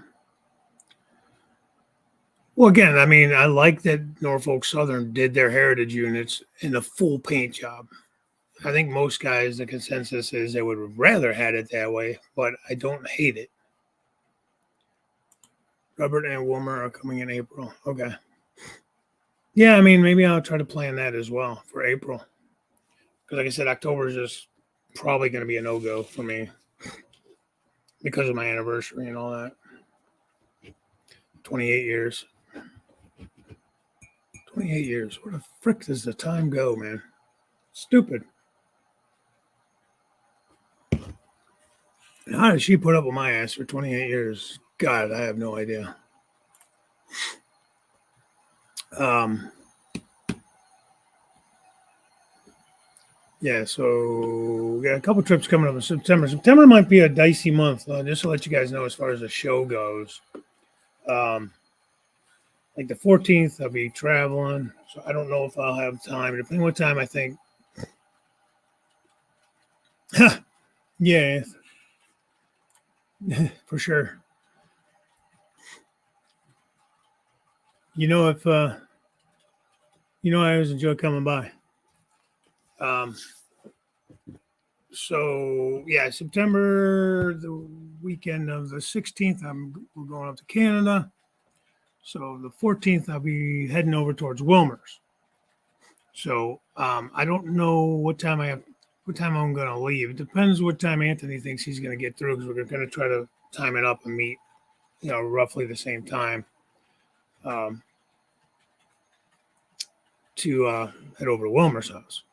Well, again, I mean, I like that Norfolk Southern did their heritage units in a full paint job. I think most guys, the consensus is they would have rather had it that way, but I don't hate it. Robert and Wilmer are coming in April. Okay. Yeah, I mean, maybe I'll try to plan that as well for April. Because, like I said, October is just probably going to be a no go for me because of my anniversary and all that. 28 years. 28 years. Where the frick does the time go, man? Stupid. And how did she put up with my ass for 28 years? God, I have no idea. Yeah, so we got a couple trips coming up in September. September might be a dicey month, just to let you guys know as far as the show goes. Like the 14th, I'll be traveling, so I don't know if I'll have time. Depending what time I think. Yeah, for sure. You know, if I always enjoy coming by. So yeah, September, the weekend of the 16th, we're going up to Canada. So the 14th, I'll be heading over towards Wilmer's. So I don't know what time I'm going to leave. It depends what time Anthony thinks he's going to get through, because we're going to try to time it up and meet, roughly the same time to head over to Wilmer's house.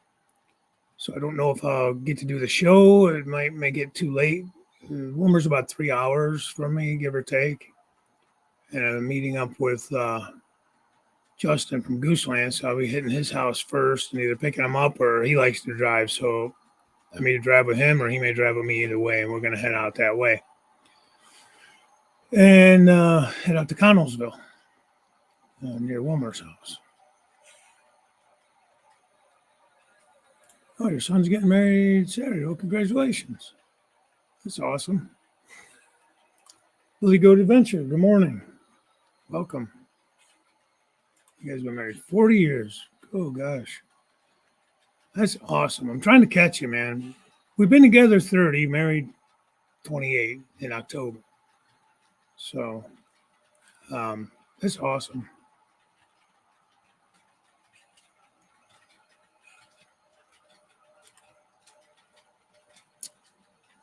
So I don't know if I'll get to do the show. It may get too late. Wilmer's about 3 hours from me, give or take. And I'm meeting up with Justin from Gooseland, so I'll be hitting his house first and either picking him up, or he likes to drive, so I may drive with him or he may drive with me, either way, and we're going to head out that way. And head out to Connellsville, near Wilmer's house. Oh, your son's getting married Saturday. Oh, congratulations. That's awesome. Billy Goat Adventure, good morning. Welcome. You guys have been married 40 years. Oh, gosh. That's awesome. I'm trying to catch you, man. We've been together 30, married 28 in October. So that's awesome.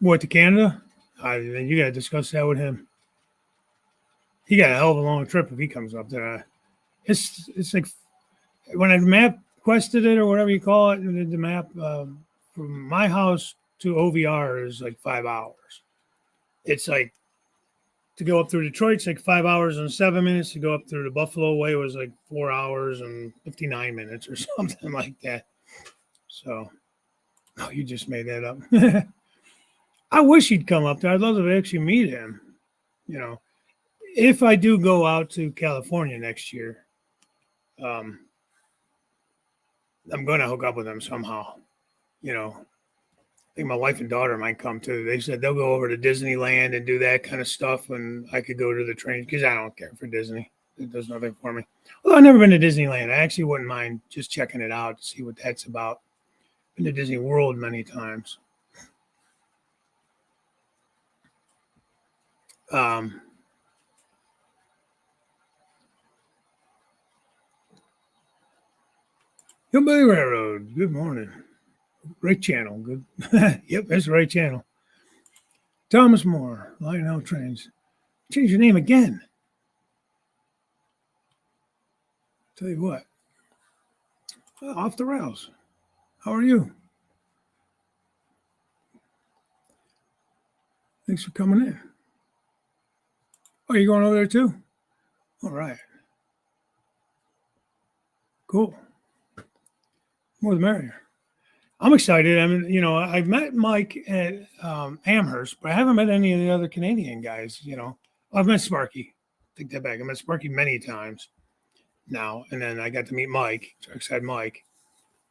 What, to Canada? Then you got to discuss that with him. He got a hell of a long trip if he comes up there. It's like when I map quested it or whatever you call it, the map from my house to OVR is like 5 hours. It's like to go up through Detroit, it's like 5 hours and 7 minutes. To go up through the Buffalo way was like 4 hours and 59 minutes or something like that. So, oh, you just made that up. I wish he'd come up there. I'd love to actually meet him. If I do go out to California next year, I'm going to hook up with him somehow. I think my wife and daughter might come too. They said they'll go over to Disneyland and do that kind of stuff, and I could go to the train because I don't care for Disney. It does nothing for me. Although I've never been to Disneyland. I actually wouldn't mind just checking it out to see what that's about. Been to Disney World many times. Um, Hillbilly Railroad. Good morning. Right channel. Good. Yep, that's the right channel. Thomas More. Lionel Trains. Change your name again. Tell you what. Off the rails. How are you? Thanks for coming in. Oh, you going over there too? All right. Cool. More the merrier. I'm excited. I mean, I've met Mike at Amherst, but I haven't met any of the other Canadian guys. I've met Sparky. Take that back. I met Sparky many times now, and then I got to meet Mike, Trackside Mike.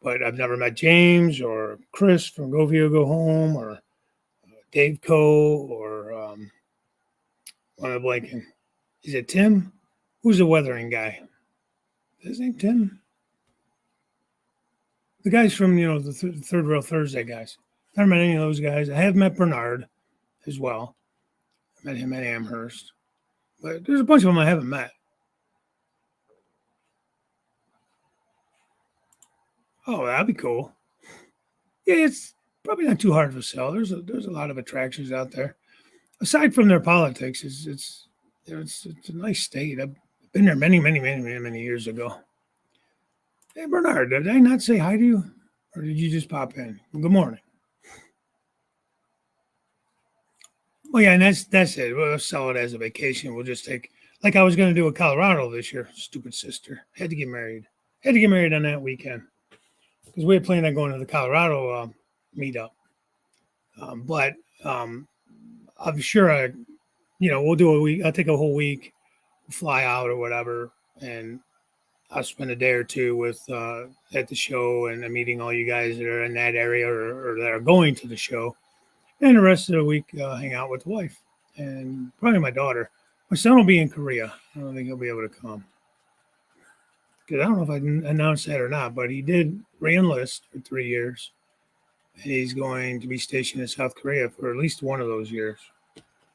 But I've never met James or Chris from Go Via Go Home or Dave Coe or what am I blanking? Is it Tim? Who's the weathering guy? Is his name Tim? The guys from the Third Rail Thursday guys. Never met any of those guys. I have met Bernard as well. I met him at Amherst, but there's a bunch of them I haven't met. Oh, that'd be cool. Yeah, it's probably not too hard of a sell. There's a lot of attractions out there. Aside from their politics, it's a nice state. I've been there many years ago. Hey Bernard, did I not say hi to you, or did you just pop in? Well, good morning. Well, yeah, and that's it. We'll sell it as a vacation. We'll just take like I was going to do with Colorado this year. Stupid sister had to get married. Had to get married on that weekend because we had planned on going to the Colorado meetup. But I'm sure we'll do a week. I'll take a whole week, fly out or whatever, and I'll spend a day or two with at the show and meeting all you guys that are in that area or that are going to the show. And the rest of the week, hang out with the wife and probably my daughter. My son will be in Korea. I don't think he'll be able to come because I don't know if I announced that or not, but he did re-enlist for 3 years, and he's going to be stationed in South Korea for at least one of those years.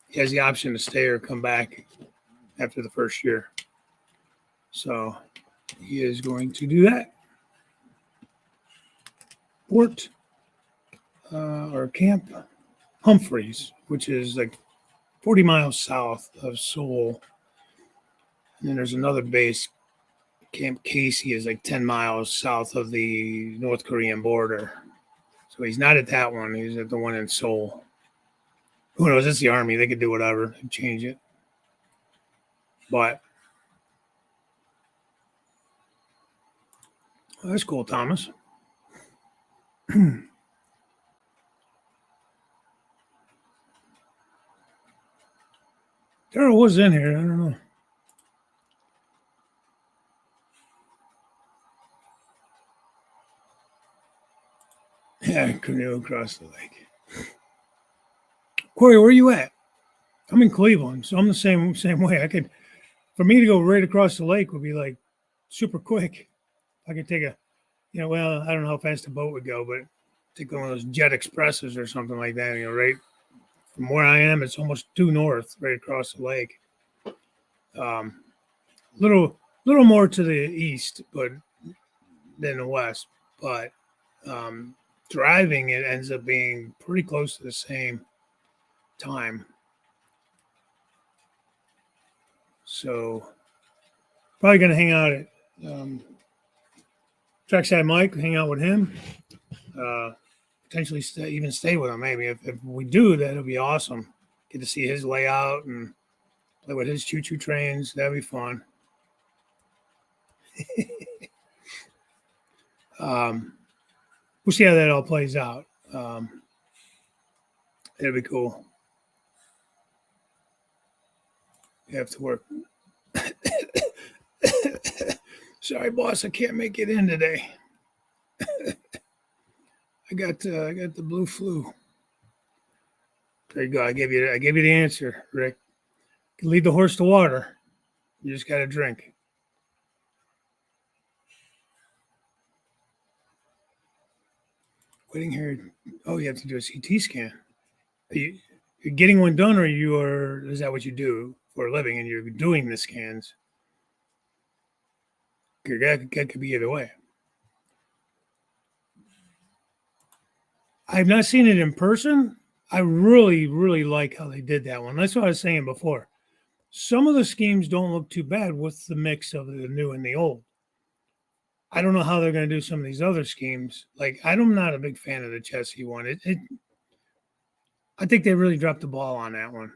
He has the option to stay or come back after the first year. So he is going to do that. Port or Camp Humphreys, which is like 40 miles south of Seoul. And then there's another base, Camp Casey, is like 10 miles south of the North Korean border. So he's not at that one. He's at the one in Seoul. Who knows? It's the Army. They could do whatever and change it. But well, that's cool, Thomas. Daryl was in here. I don't know. Yeah, canoe across the lake. Corey, where are you at? I'm in Cleveland, so I'm the same way. For me to go right across the lake would be like super quick. I could take well, I don't know how fast a boat would go, but take one of those jet expresses or something like that. Right from where I am, it's almost due north, right across the lake. Little more to the east, but than the west. But driving it ends up being pretty close to the same time. So probably going to hang out at Trackside Mike, hang out with him. Potentially stay with him. Maybe if we do, that'll be awesome. Get to see his layout and play with his choo-choo trains. That'd be fun. We'll see how that all plays out. It'll be cool. You have to work. Sorry, boss, I can't make it in today. I got the blue flu. There you go. I gave you the answer, Rick. You can lead the horse to water. You just got to drink. Waiting here. Oh, you have to do a CT scan. you're getting one done, or is that what you do for a living and you're doing the scans? That could be either way. I've not seen it in person. I really, really like how they did that one. That's what I was saying before. Some of the schemes don't look too bad with the mix of the new and the old. I don't know how they're going to do some of these other schemes. Like, I'm not a big fan of the Chessie one. I think they really dropped the ball on that one.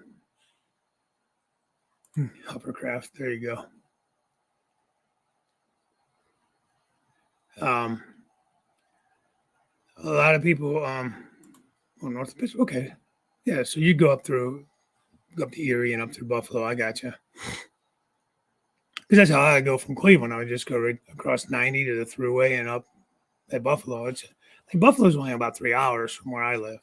Hoppercraft, there you go. A lot of people, North of Pittsburgh. Okay, yeah. So you go up to Erie and up through Buffalo. I got you. Because that's how I go from Cleveland. I would just go right across 90 to the thruway and up at Buffalo. It's like Buffalo's only about 3 hours from where I live.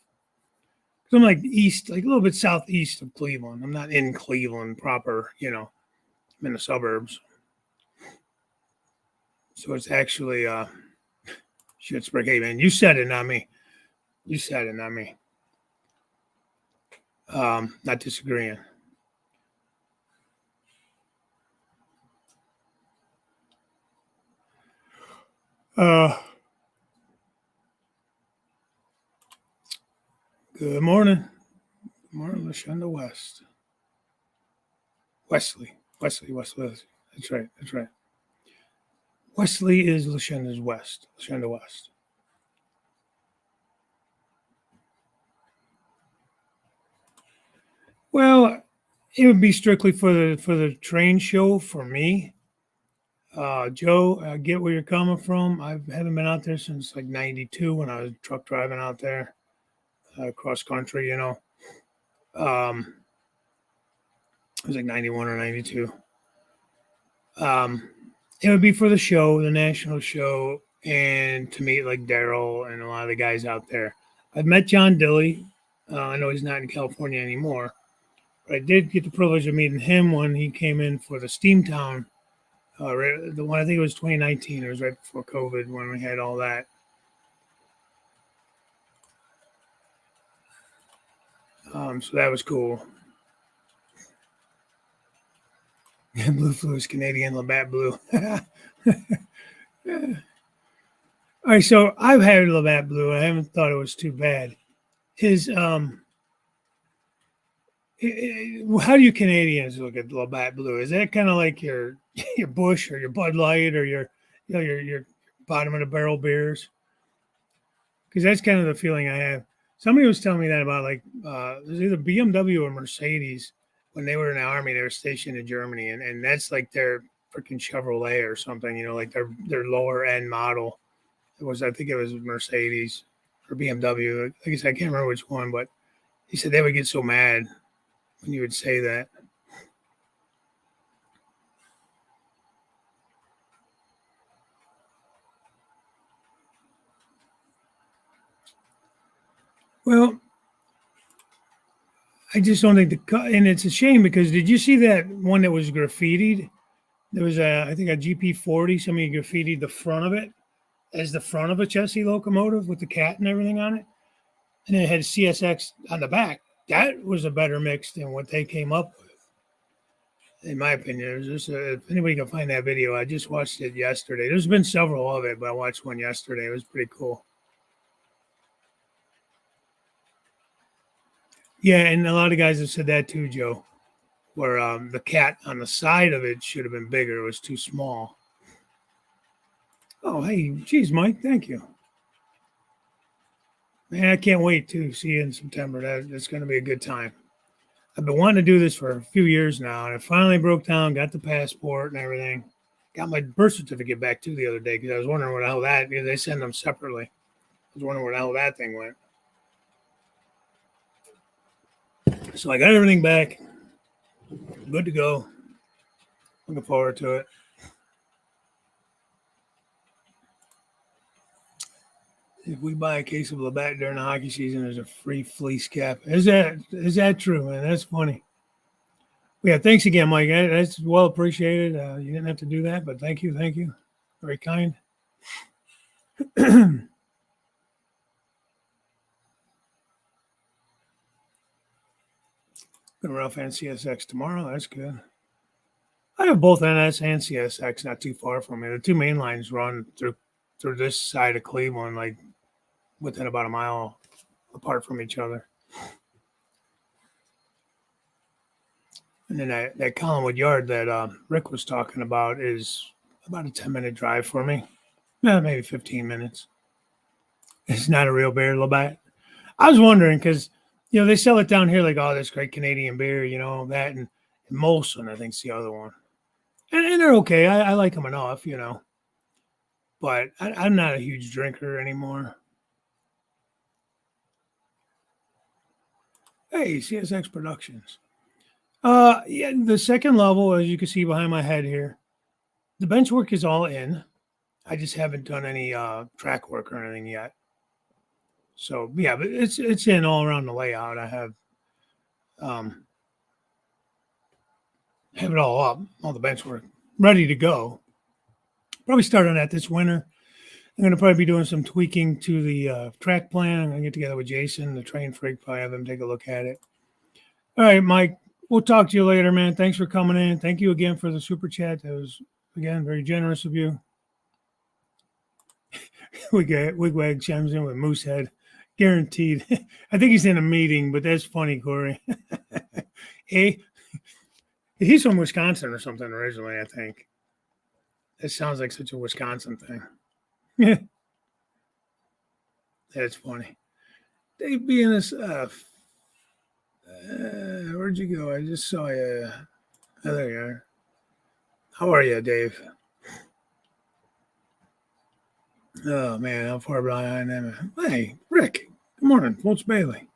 So I'm like east, like a little bit southeast of Cleveland. I'm not in Cleveland proper, I'm in the suburbs. So it's actually Schuttsburg. Hey man, you said it, not me. You said it, not me. Not disagreeing. Good morning. Good morning, LaShonda West. Wesley. Wesley. That's right. Wesley is LaShonda's West. LaShonda West. Well, it would be strictly for the train show for me. Joe, I get where you're coming from. I haven't been out there since like '92 when I was truck driving out there, cross country. It was like '91 or '92. It would be for the show, the national show, and to meet like Daryl and a lot of the guys out there. I've met John Dilly. I know he's not in California anymore, but I did get the privilege of meeting him when he came in for the Steamtown. The one I think it was 2019. It was right before COVID when we had all that. So that was cool. Blue Flu is Canadian, Labatt Blue. All right, so I've had Labatt Blue. I haven't thought it was too bad. His how do you Canadians look at Labatt Blue? Is that kind of like your your Bush or your Bud Light or your bottom of the barrel beers? Because that's kind of the feeling I have. Somebody was telling me that about like there's either BMW or Mercedes when they were in the army. They were stationed in Germany, and that's like their freaking Chevrolet or something. Like their lower end model. I think it was Mercedes or BMW. Like I said, I can't remember which one, but he said they would get so mad when you would say that. Well, I just don't think and it's a shame because did you see that one that was graffitied? There was I think a GP40. Somebody graffitied the front of it as the front of a Chessie locomotive with the cat and everything on it, and it had CSX on the back. That was a better mix than what they came up with, in my opinion. If anybody can find that video, I just watched it yesterday. There's been several of it, but I watched one yesterday. It was pretty cool. Yeah, and a lot of guys have said that too, Joe. Where the cat on the side of it should have been bigger. It was too small. Oh, hey, geez, Mike, thank you. Man, I can't wait to see you in September. That's going to be a good time. I've been wanting to do this for a few years now, and I finally broke down, got the passport and everything. Got my birth certificate back too the other day because I was wondering what the hell that. They send them separately. I was wondering where the hell that thing went. So I got everything back. Good to go. Looking forward to it. If we buy a case of Labatt during the hockey season, there's a free fleece cap. Is that true, man? That's funny. Yeah, thanks again, Mike. That's well appreciated. You didn't have to do that, but thank you. Very kind. Gonna rough NCSX tomorrow. That's good. I have both NS and CSX not too far from me. The two main lines run through this side of Cleveland, like within about a mile apart from each other. And then that Collinwood Yard that Rick was talking about is about a 10-minute drive for me. Yeah, maybe 15 minutes. It's not a real beer, Labatt. I was wondering because, they sell it down here like, oh, this great Canadian beer, that. And Molson, I think, is the other one. And they're okay. I like them enough, but I'm not a huge drinker anymore. Hey, CSX Productions. Yeah, the second level, as you can see behind my head here, the bench work is all in. I just haven't done any track work or anything yet. So yeah, but it's in all around the layout. I have it all up, all the bench work ready to go. Probably start on that this winter. I'm going to probably be doing some tweaking to the track plan. I'm going to get together with Jason, the train freak, probably have him take a look at it. All right, Mike, we'll talk to you later, man. Thanks for coming in. Thank you again for the super chat. That was, again, very generous of you. Wigwag chimes in with Moosehead. Guaranteed. I think he's in a meeting, but that's funny, Corey. Hey, he's from Wisconsin or something originally, I think. It sounds like such a Wisconsin thing. Yeah. That's funny. Dave being this, where'd you go? I just saw you. Oh, there you are. How are you, Dave? Oh, man, how far behind am I? Hey, Rick. Good morning. Foltz Bailey.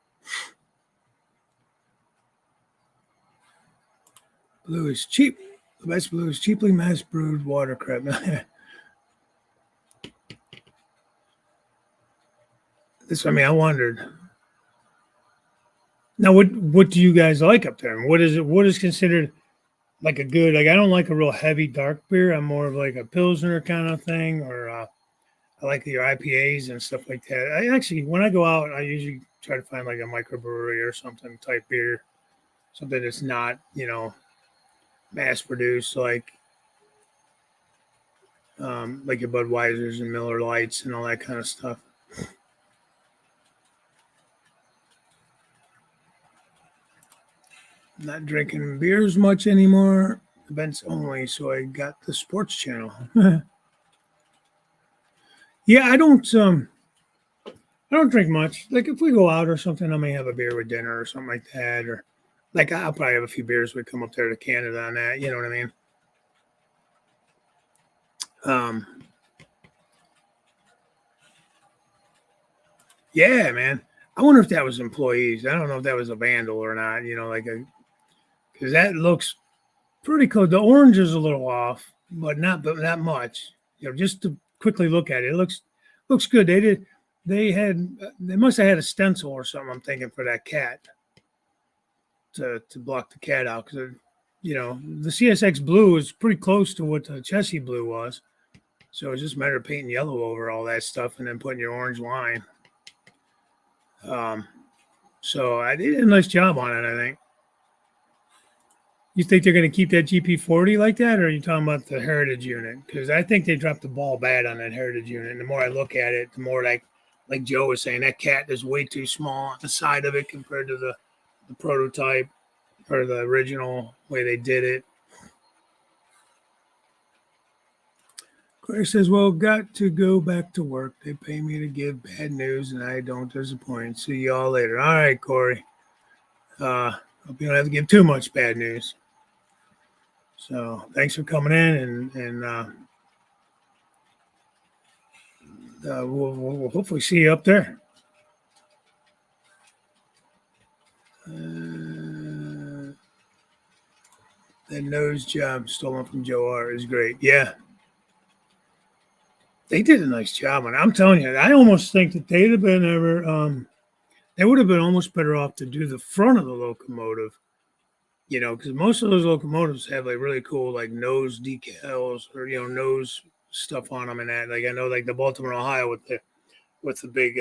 Blue is cheap. The best blue is cheaply mass brewed water crap. I wondered. Now, what do you guys like up there? What is it? What is considered like a good? Like, I don't like a real heavy dark beer. I'm more of like a pilsner kind of thing, or I like your IPAs and stuff like that. I actually, when I go out, I usually try to find like a microbrewery or something type beer, something that's not mass produced, like your Budweisers and Miller Lights and all that kind of stuff. Not drinking beers much anymore. Events only, so I got the sports channel. Yeah, I don't drink much. Like if we go out or something, I may have a beer with dinner or something like that, or like I'll probably have a few beers. We come up there to Canada on that. You know what I mean? Yeah, man. I wonder if that was employees. I don't know if that was a vandal or not. Because that looks pretty cool. The orange is a little off, but not much. Just to quickly look at it, it looks good. They must have had a stencil or something. I'm thinking for that cat to block the cat out because the CSX blue is pretty close to what the Chessie blue was. So it's just a matter of painting yellow over all that stuff and then putting your orange line. So I did a nice job on it, I think. You think they're going to keep that GP40 like that, or are you talking about the Heritage unit? Because I think they dropped the ball bad on that Heritage unit. And the more I look at it, the more like Joe was saying, that cat is way too small on the side of it compared to the prototype or the original way they did it. Corey says, well, got to go back to work. They pay me to give bad news, and I don't disappoint. See y'all later. All right, Corey. Hope you don't have to give too much bad news. So thanks for coming in, and we'll hopefully see you up there. That nose job stolen from Joe R is great. Yeah. They did a nice job on it. I'm telling you, I almost think that they'd have been they would have been almost better off to do the front of the locomotive, because most of those locomotives have like really cool like nose decals or nose stuff on them and that. Like I know like the Baltimore, Ohio with the big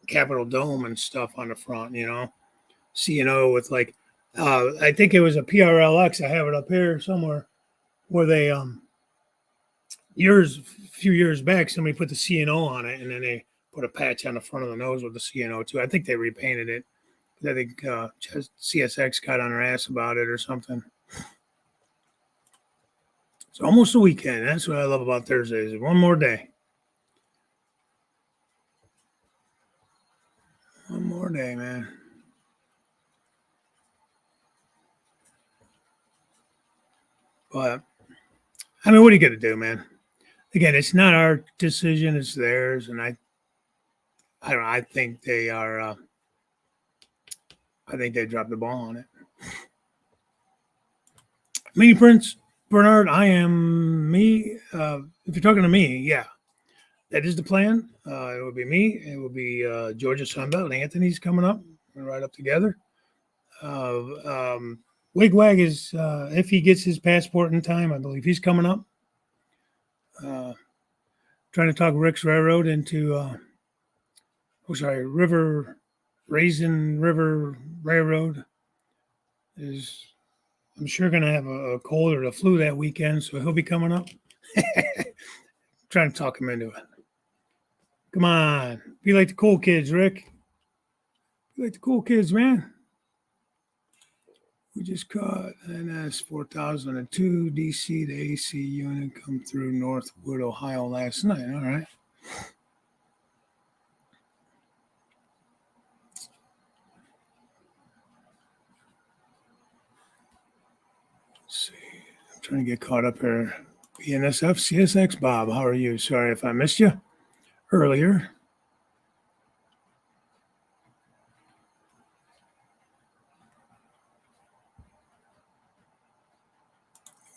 Capitol Dome and stuff on the front, C&O with like I think it was a PRLX. I have it up here somewhere where they few years back, somebody put the CNO on it, and then they put a patch on the front of the nose with the CNO too. I think they repainted it. I think CSX got on their ass about it or something. It's almost a weekend. That's what I love about Thursdays. One more day. One more day, man. But I mean, what are you gonna do, man? Again, it's not our decision; it's theirs, and I don't know. I think they are. I think they dropped the ball on it. Me, Prince Bernard. I am me. If you're talking to me, yeah, that is the plan. It will be me. It will be Georgia Sunbelt. Anthony's coming up. We're right up together. Wigwag is if he gets his passport in time, I believe he's coming up. Uh, Trying to talk Rick's Railroad into River Raisin River Railroad is I'm sure going to have a cold or a flu that weekend, so he'll be coming up. Trying to talk him into it. Come on, be like the cool kids, Rick. Be like the cool kids, man. We just caught NS 4002 DC to AC unit come through Northwood, Ohio last night. All right. Let's see. I'm trying to get caught up here. BNSF CSX Bob, how are you? Sorry if I missed you earlier.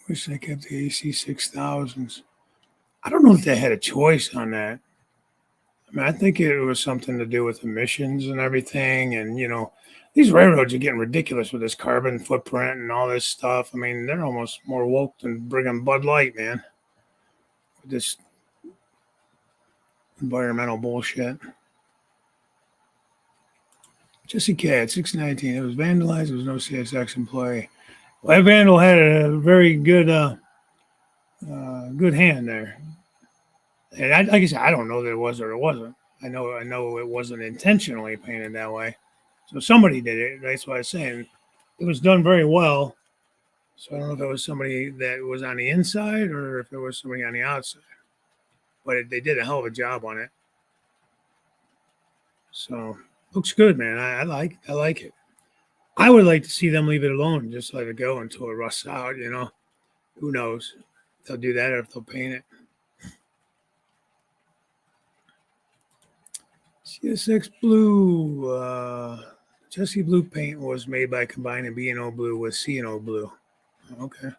Wish they kept the AC 6000s. I don't know if they had a choice on that. I mean, I think it was something to do with emissions and everything. And, these railroads are getting ridiculous with this carbon footprint and all this stuff. I mean, they're almost more woke than bringing Bud Light, man. With this environmental bullshit. Jesse Cat, 619. It was vandalized. There was no CSX employee. Well, that vandal had a very good hand there. And like I said, I don't know that it was or it wasn't. I know it wasn't intentionally painted that way. So somebody did it. That's what I was saying. It was done very well. So I don't know if it was somebody that was on the inside or if it was somebody on the outside. But they did a hell of a job on it. So looks good, man. I like it. I would like to see them leave it alone, just let it go until it rusts out. Who knows? If they'll do that or if they'll paint it. CSX Blue. Jesse Blue paint was made by combining B&O Blue with C&O Blue. Okay.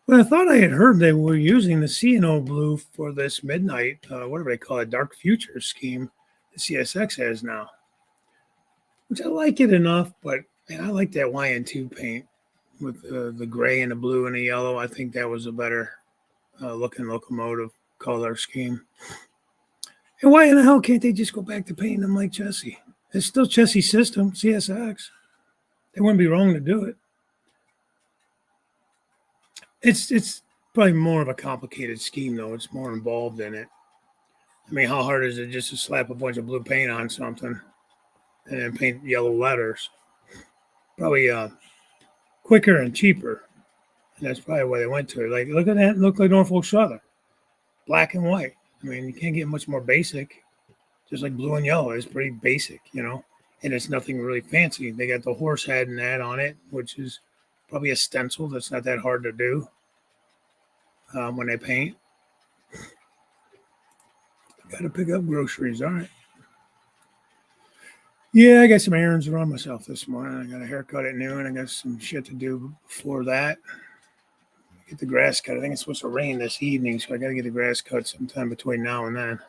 Well, I thought I had heard they were using the C&O Blue for this midnight, whatever they call it, Dark Future scheme the CSX has now. Which I like it enough, but man, I like that YN2 paint with the gray and the blue and the yellow. I think that was a better looking locomotive color scheme. And why in the hell can't they just go back to painting them like Chessie? It's still Chessie's system, CSX. They wouldn't be wrong to do it. It's probably more of a complicated scheme, though. It's more involved in it. I mean, how hard is it just to slap a bunch of blue paint on something and then paint yellow letters? Probably quicker and cheaper. And that's probably why they went to it. Like, look at that. Look like Norfolk Southern. Black and white. I mean, you can't get much more basic. Just like blue and yellow is pretty basic, and it's nothing really fancy. They got the horse head and that on it, which is probably a stencil. That's not that hard to do when they paint. Got to pick up groceries. All right. Yeah, I got some errands to run myself this morning. I got a haircut at noon. I got some shit to do before that. Get the grass cut. I think it's supposed to rain this evening, so I got to get the grass cut sometime between now and then.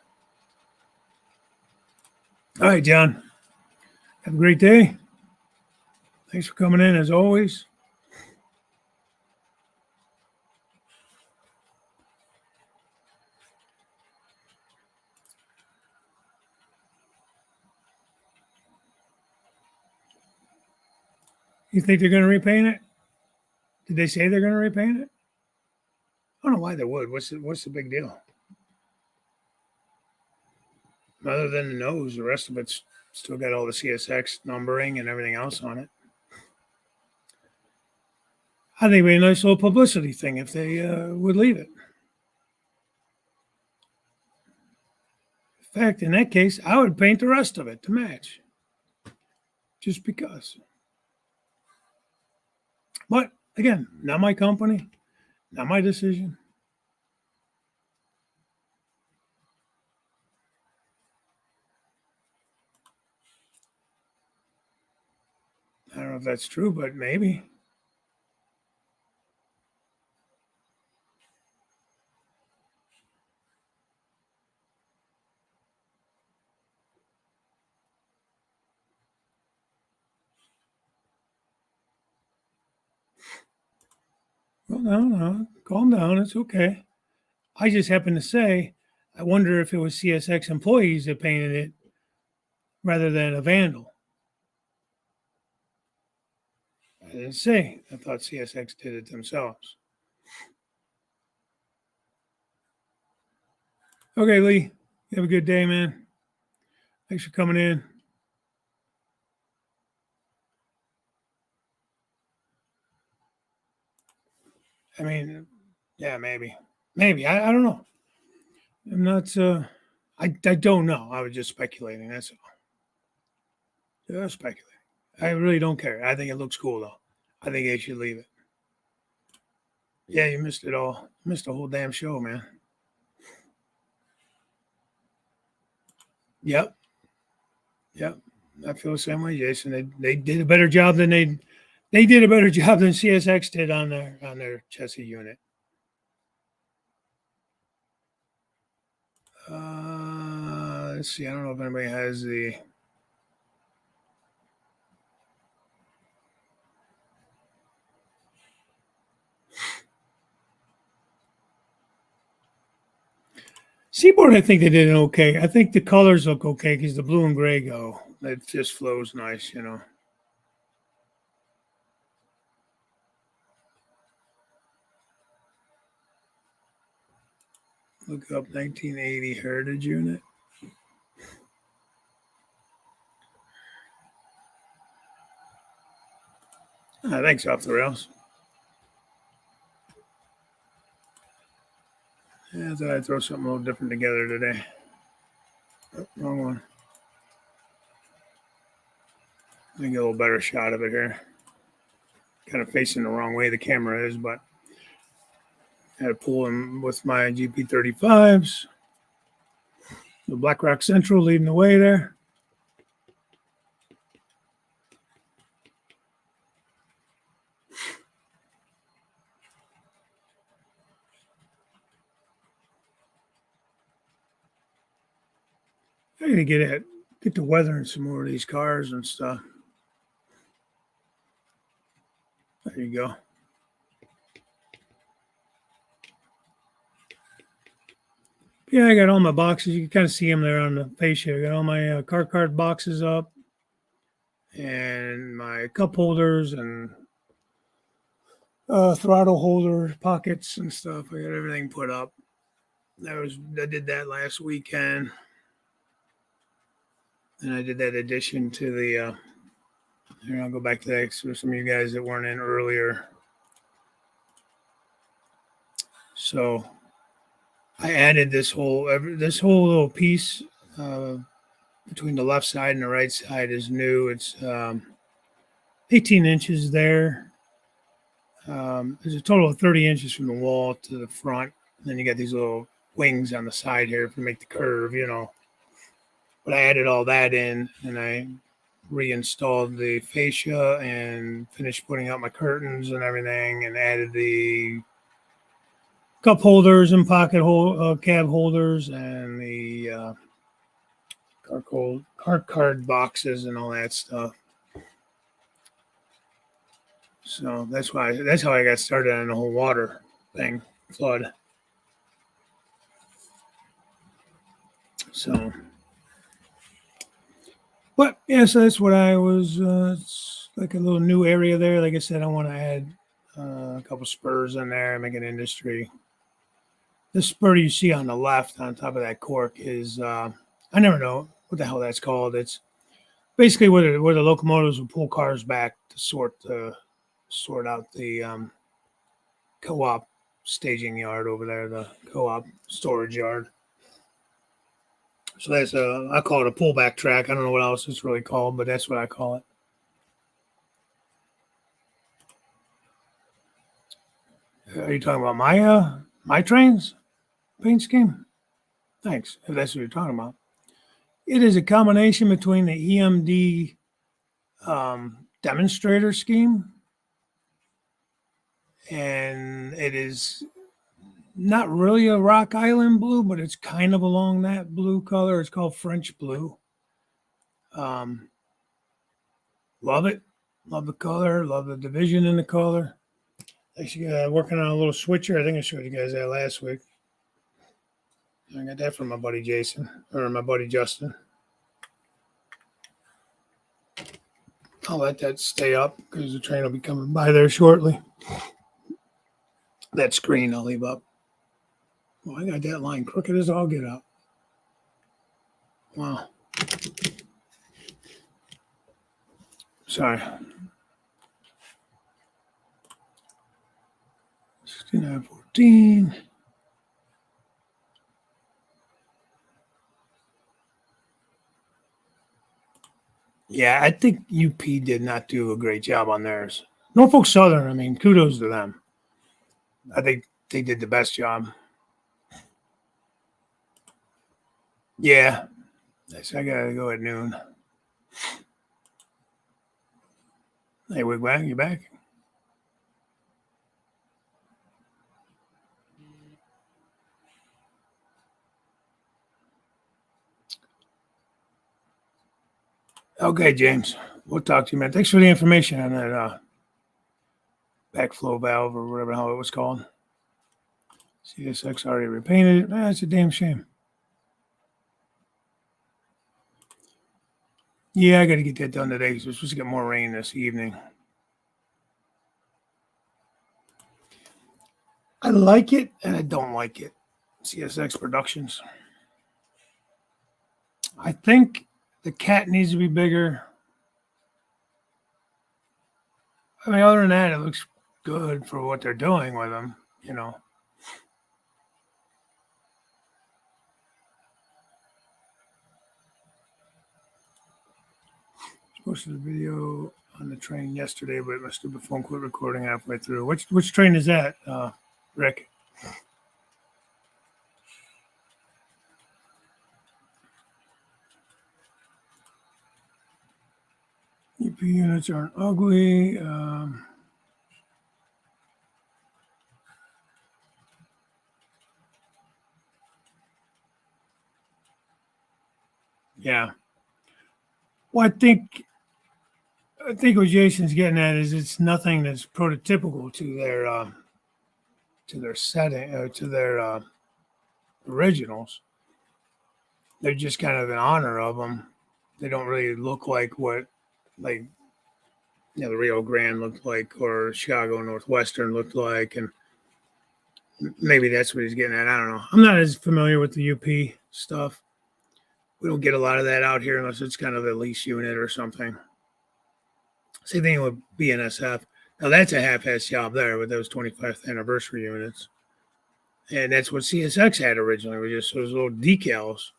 All right, John. Have a great day. Thanks for coming in as always. You think they're going to repaint it? Did they say they're going to repaint it? I don't know why they would. What's the big deal? Other than the nose, the rest of it's still got all the CSX numbering and everything else on it. I think it'd be a nice little publicity thing if they would leave it. In fact, in that case, I would paint the rest of it to match. Just because. But again, not my company, not my decision. I don't know if that's true, but maybe. Well, no, calm down. It's okay. I just happen to say, I wonder if it was CSX employees that painted it rather than a vandal. I didn't say. I thought CSX did it themselves. Okay, Lee. You have a good day, man. Thanks for coming in. I mean, yeah, maybe. Maybe. I don't know. I'm not, I don't know. I was just speculating. That's all. Just speculating. I really don't care. I think it looks cool, though. I think they should leave it. Yeah, you missed it all. Missed the whole damn show, man. Yep. Yep. I feel the same way, Jason. They did a better job than they did a better job than CSX did on their chassis unit. Let's see. I don't know if anybody has the. Seaboard, I think they did it okay. I think the colors look okay because the blue and gray go. It just flows nice, you know. Look up 1980 Heritage Unit. Thanks, off the rails. Yeah, I thought I'd throw something a little different together today. Oh, wrong one. Let me get a little better shot of it here. Kind of facing the wrong way the camera is, but I had to pull in with my GP35s. The Black Rock Central leading the way there. I gotta get the weather in some more of these cars and stuff. There you go. Yeah, I got all my boxes. You can kind of see them there on the fascia. I got all my car card boxes up and my cup holders and throttle holder pockets and stuff. I got everything put up. I did that last weekend, and I did that addition to the. Here, I'll go back to that for some of you guys that weren't in earlier. So I added this whole little piece between the left side and the right side is new. It's 18 inches there. There's a total of 30 inches from the wall to the front. And then you got these little wings on the side here to make the curve, you know. But I added all that in, and I reinstalled the fascia and finished putting out my curtains and everything, and added the cup holders and cab holders and the car card boxes and all that stuff. So that's how I got started on the whole water thing, flood. So, but yeah, so that's what I was like a little new area there. Like I said, I want to add a couple spurs in there and make an industry. This spur you see on the left on top of that cork is I never know what the hell that's called. It's basically where the locomotives will pull cars back to sort out the co-op staging yard over there, the co-op storage yard. So that's I call it a pullback track. I don't know what else it's really called, but that's what I call it. Are you talking about my trains paint scheme? Thanks, if that's what you're talking about. It is a combination between the EMD demonstrator scheme, and it is not really a Rock Island blue, but it's kind of along that blue color. It's called French blue. Love it. Love the color. Love the division in the color. Actually, working on a little switcher. I think I showed you guys that last week. I got that from my buddy Jason, or my buddy Justin. I'll let that stay up because the train will be coming by there shortly. That screen I'll leave up. Well, I got that line crooked as all get out. Wow. Sorry. 6914. Yeah, I think UP did not do a great job on theirs. Norfolk Southern, I mean, kudos to them. I think they did the best job. Yeah. I gotta go at noon. Hey, Wigwag, you back? Okay, James. We'll talk to you, man. Thanks for the information on that backflow valve or whatever the hell it was called. CSX already repainted it. That's a damn shame. Yeah, I got to get that done today because we're supposed to get more rain this evening. I like it and I don't like it. CSX Productions. I think the cat needs to be bigger. I mean, other than that, it looks good for what they're doing with them, you know. Posted a video on the train yesterday, but my stupid phone quit recording halfway through. Which train is that, Rick? EP units aren't ugly. Yeah. Well, I think what Jason's getting at is it's nothing that's prototypical to their setting to their originals. They're just kind of in honor of them. They don't really look like what like the Rio Grande looked like or Chicago Northwestern looked like, and maybe that's what he's getting at. I don't know. I'm not as familiar with the UP stuff. We don't get a lot of that out here unless it's kind of a lease unit or something. Same thing with BNSF. Now that's a half-ass job there with those 25th anniversary units, and that's what CSX had originally. Was just those little decals,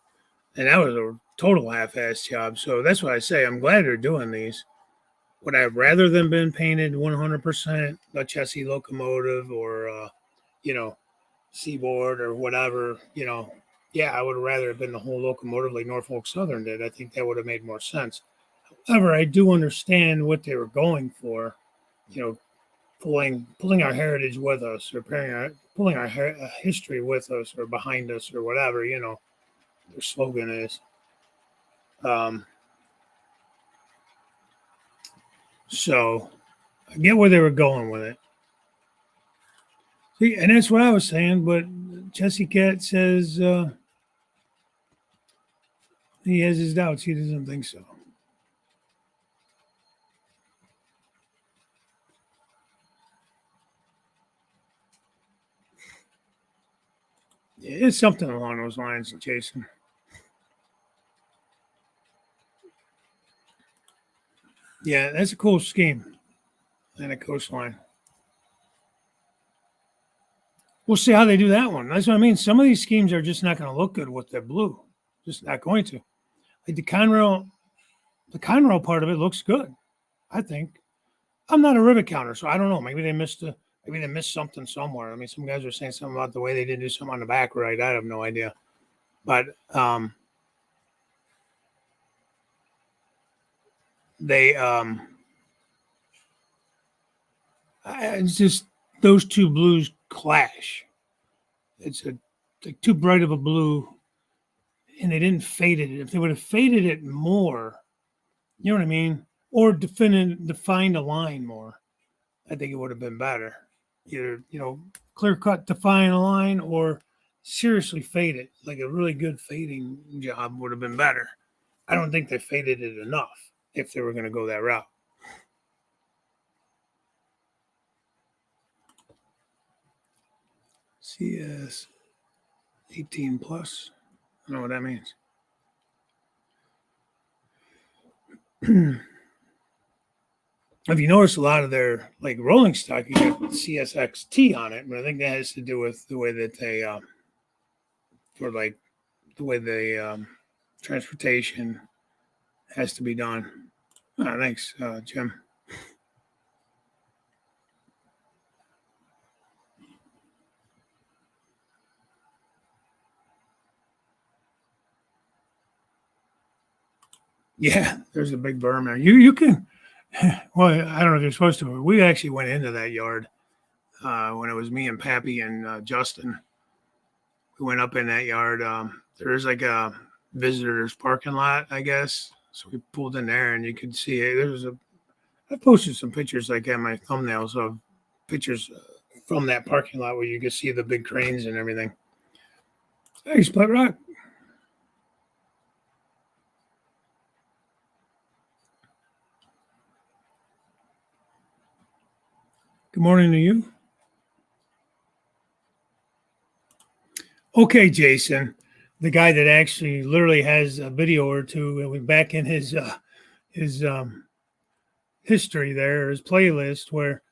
and that was a total half-ass job. So that's what I say. I'm glad they're doing these. Would I have rather them been painted 100% the chassis locomotive or Seaboard or whatever? Yeah, I would have rather have been the whole locomotive like Norfolk Southern did. I think that would have made more sense. However, I do understand what they were going for. Pulling our heritage with us, or pulling our history with us, or behind us, or whatever. Their slogan is. So I get where they were going with it. See, and that's what I was saying. But Jesse Cat says he has his doubts. He doesn't think so. It's something along those lines, Jason. Yeah, that's a cool scheme and a coastline. We'll see how they do that one. That's what I mean. Some of these schemes are just not going to look good with the blue. Just not going to. Like the Conrail part of it looks good. I think. I'm not a rivet counter, so I don't know. Maybe they missed something somewhere. I mean, some guys are saying something about the way they didn't do something on the back right. I have no idea. But they it's just those two blues clash. It's like too bright of a blue, and they didn't fade it. If they would have faded it more, you know what I mean, or defined a line more, I think it would have been better. Either clear cut, define a line, or seriously fade it. Like a really good fading job would have been better. I don't think they faded it enough if they were going to go that route. CS 18 plus. I don't know what that means. If you notice, a lot of their like rolling stock, you got CSXT on it, but I think that has to do with the way that they, or like the way the transportation has to be done. Oh, thanks, Jim. Yeah, there's a big berm there. You can, well, I don't know if you're supposed to. But we actually went into that yard when it was me and Pappy and Justin. We went up in that yard. There's like a visitors parking lot, I guess. So we pulled in there, and you could see it. I posted some pictures like at my thumbnails of pictures from that parking lot where you could see the big cranes and everything. Hey, Split Rock. Good morning to you. Okay, Jason, the guy that actually literally has a video or two back in his history there, his playlist, where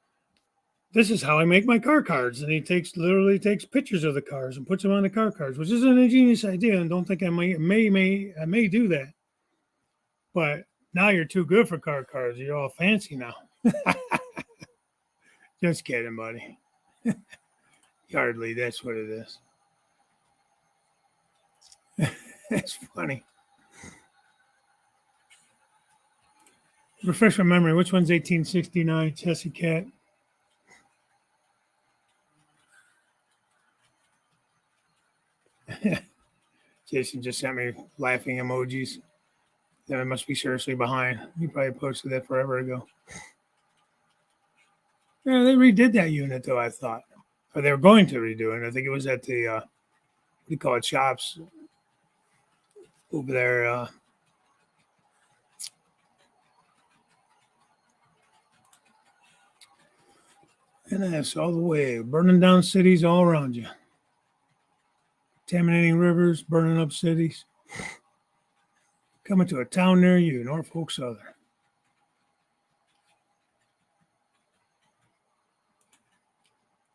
this is how I make my car cards, and he literally takes pictures of the cars and puts them on the car cards, which is an ingenious idea. And don't think I may do that, but now you're too good for car cards. You're all fancy now. Just kidding, buddy. Yardley, that's what it is. That's funny. Refresh my memory. Which one's 1869? Chessy Cat. Jason just sent me laughing emojis. That must be seriously behind. He probably posted that forever ago. Yeah, they redid that unit though, I thought. Or they were going to redo it. I think it was at the what do you call it, shops over there. And that's all the way, burning down cities all around you, contaminating rivers, burning up cities. Coming to a town near you, Norfolk Southern.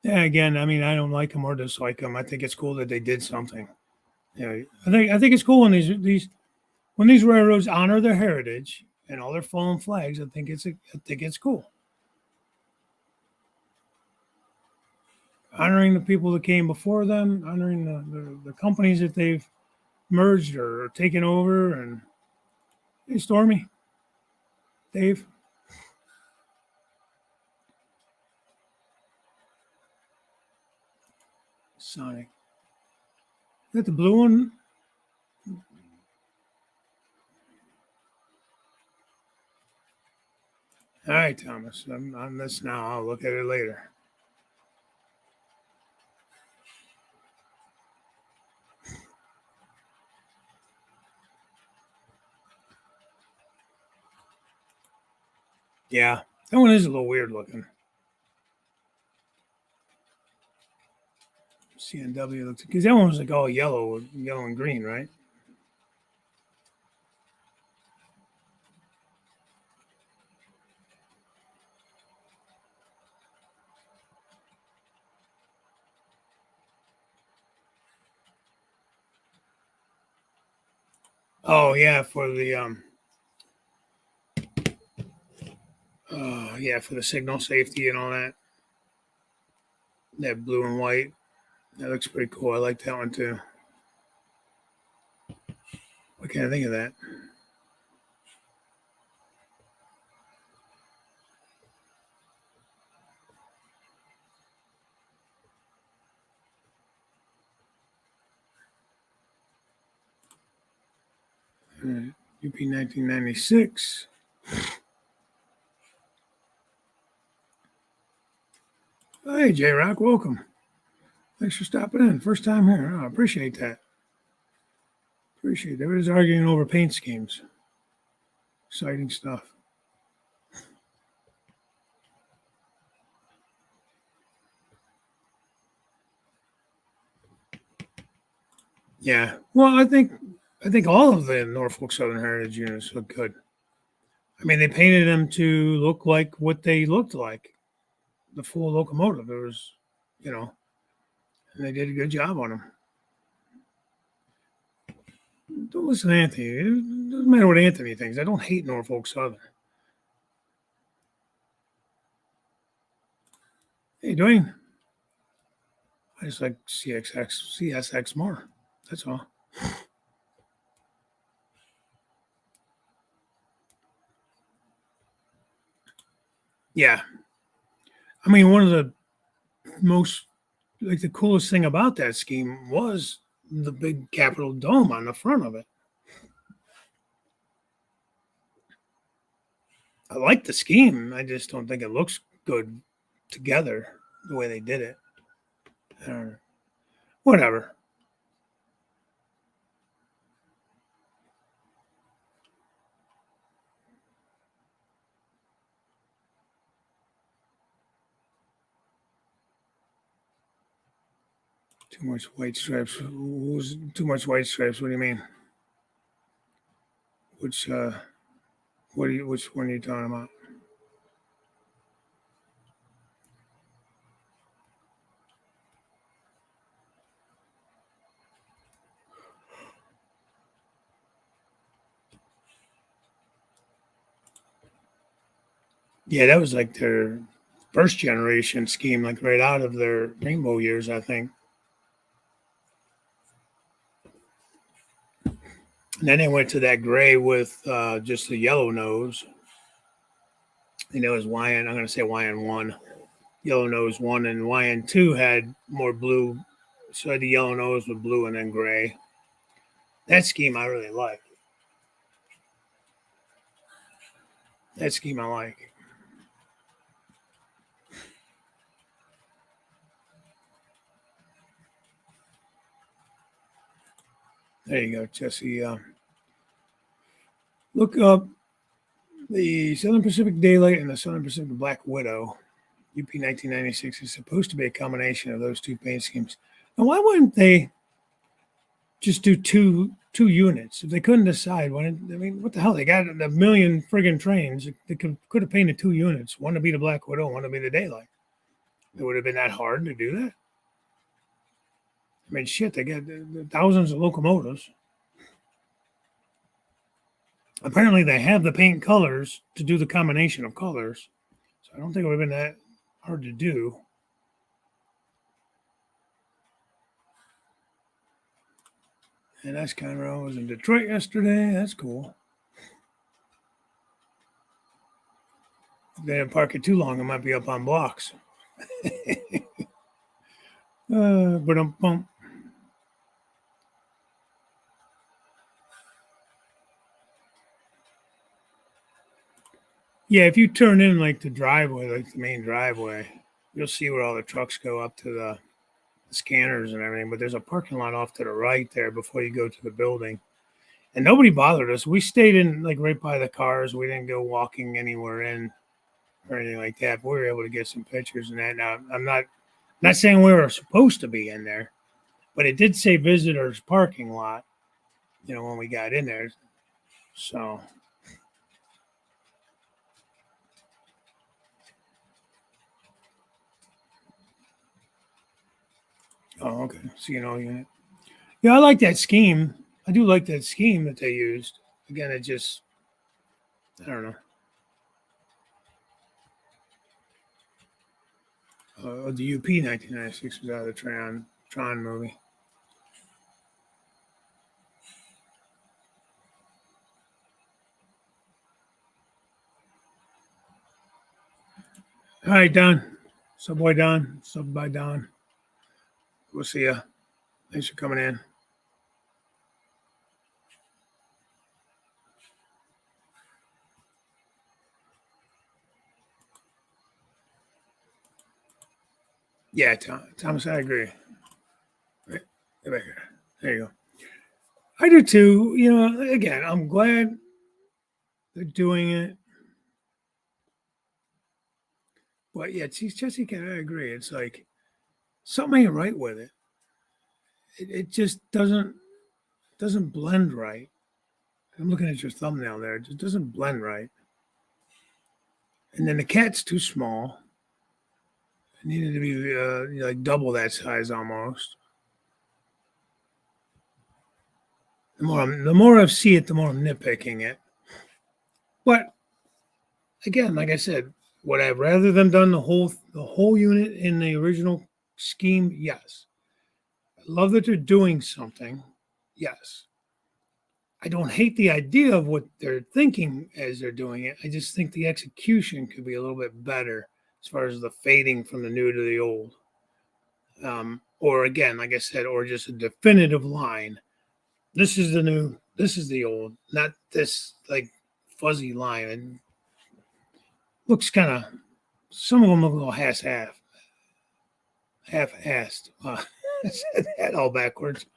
Yeah, again, I mean, I don't like them or dislike them. I think it's cool that they did something. Yeah, I think it's cool when these railroads honor their heritage and all their fallen flags. I think it's cool. Honoring the people that came before them, honoring the companies that they've merged or taken over. And hey, Stormy, Dave. Sonic. Is that the blue one? All right, Thomas. I'm on this now. I'll look at it later. Yeah, that one is a little weird looking. CNW looks because that one was like all yellow and green, right? Oh yeah, for the yeah, for the signal safety and all that. That blue and white. That looks pretty cool. I like that one too. What can't I think of that? UP 1996. Hey, J Rock, welcome. Thanks for stopping in. First time here. Oh, I appreciate that. Appreciate it. Everybody's arguing over paint schemes. Exciting stuff. Yeah. Well, I think all of the Norfolk Southern Heritage units look good. I mean, they painted them to look like what they looked like, the full locomotive. There was, you know, and they did a good job on them. Don't listen to Anthony. It doesn't matter what Anthony thinks. I don't hate Norfolk Southern. Hey, Dwayne. I just like CSX more. That's all. Yeah. I mean, one of the most, like, the coolest thing about that scheme was the big Capitol dome on the front of it. I like the scheme. I just don't think it looks good together the way they did it. I don't know. Whatever. Too much white stripes. Who's too much white stripes? What do you mean? Which which one are you talking about? Yeah, that was like their first generation scheme, like right out of their rainbow years, I think. And then they went to that gray with just the yellow nose. And it was YN. I'm going to say YN1, yellow nose one, and YN2 had more blue. So I had the yellow nose with blue and then gray. That scheme I really like. That scheme I like. There you go, Jesse. Look up the Southern Pacific Daylight and the Southern Pacific Black Widow. UP 1996 is supposed to be a combination of those two paint schemes. Now, why wouldn't they just do two units if they couldn't decide? I mean, what the hell? They got a million friggin' trains. They could have painted two units, one to be the Black Widow, one to be the Daylight. It would have been that hard to do that. I mean, shit, they got thousands of locomotives. Apparently, they have the paint colors to do the combination of colors. So I don't think it would have been that hard to do. And that's kind of, I was in Detroit yesterday. That's cool. If they didn't park it too long, it might be up on blocks. But I'm pumped. Yeah, if you turn in like the driveway, like the main driveway, you'll see where all the trucks go up to the scanners and everything. But there's a parking lot off to the right there before you go to the building. And nobody bothered us. We stayed in like right by the cars. We didn't go walking anywhere in or anything like that. But we were able to get some pictures and that. Now I'm not Not saying we were supposed to be in there, but it did say visitors parking lot, when we got in there. So, oh, okay. C&O unit. Yeah, I like that scheme. I do like that scheme that they used. Again, it just, I don't know. The UP 1996 was out of the Tron movie. All right, Don. Subway Don. Sub by Don. We'll see ya. Thanks for coming in. Yeah, Thomas, I agree. Right, get back here. There you go. I do too. Again, I'm glad they're doing it. But yeah, Jessica, I agree. It's like something ain't right with it. It just doesn't blend right. I'm looking at your thumbnail there. It just doesn't blend right. And then the cat's too small. It needed to be like double that size almost. The more I see it, the more I'm nitpicking it. But again, like I said, would I have rather them done the whole unit in the original scheme? Yes. I love that they're doing something. Yes. I don't hate the idea of what they're thinking as they're doing it. I just think the execution could be a little bit better as far as the fading from the new to the old. Or again, like I said, or just a definitive line. This is the new, this is the old, not this like fuzzy line. And looks kind of, some of them look a little half-assed. I said that all backwards.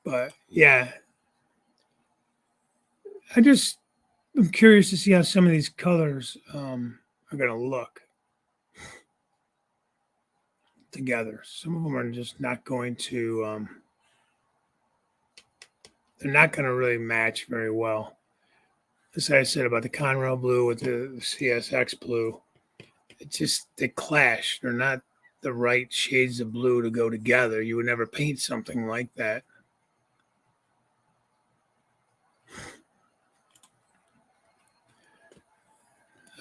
But yeah, I'm curious to see how some of these colors are going to look together. Some of them are just not going to, they're not going to really match very well. As I said about the Conrail blue with the CSX blue, they clash. They're not the right shades of blue to go together. You would never paint something like that.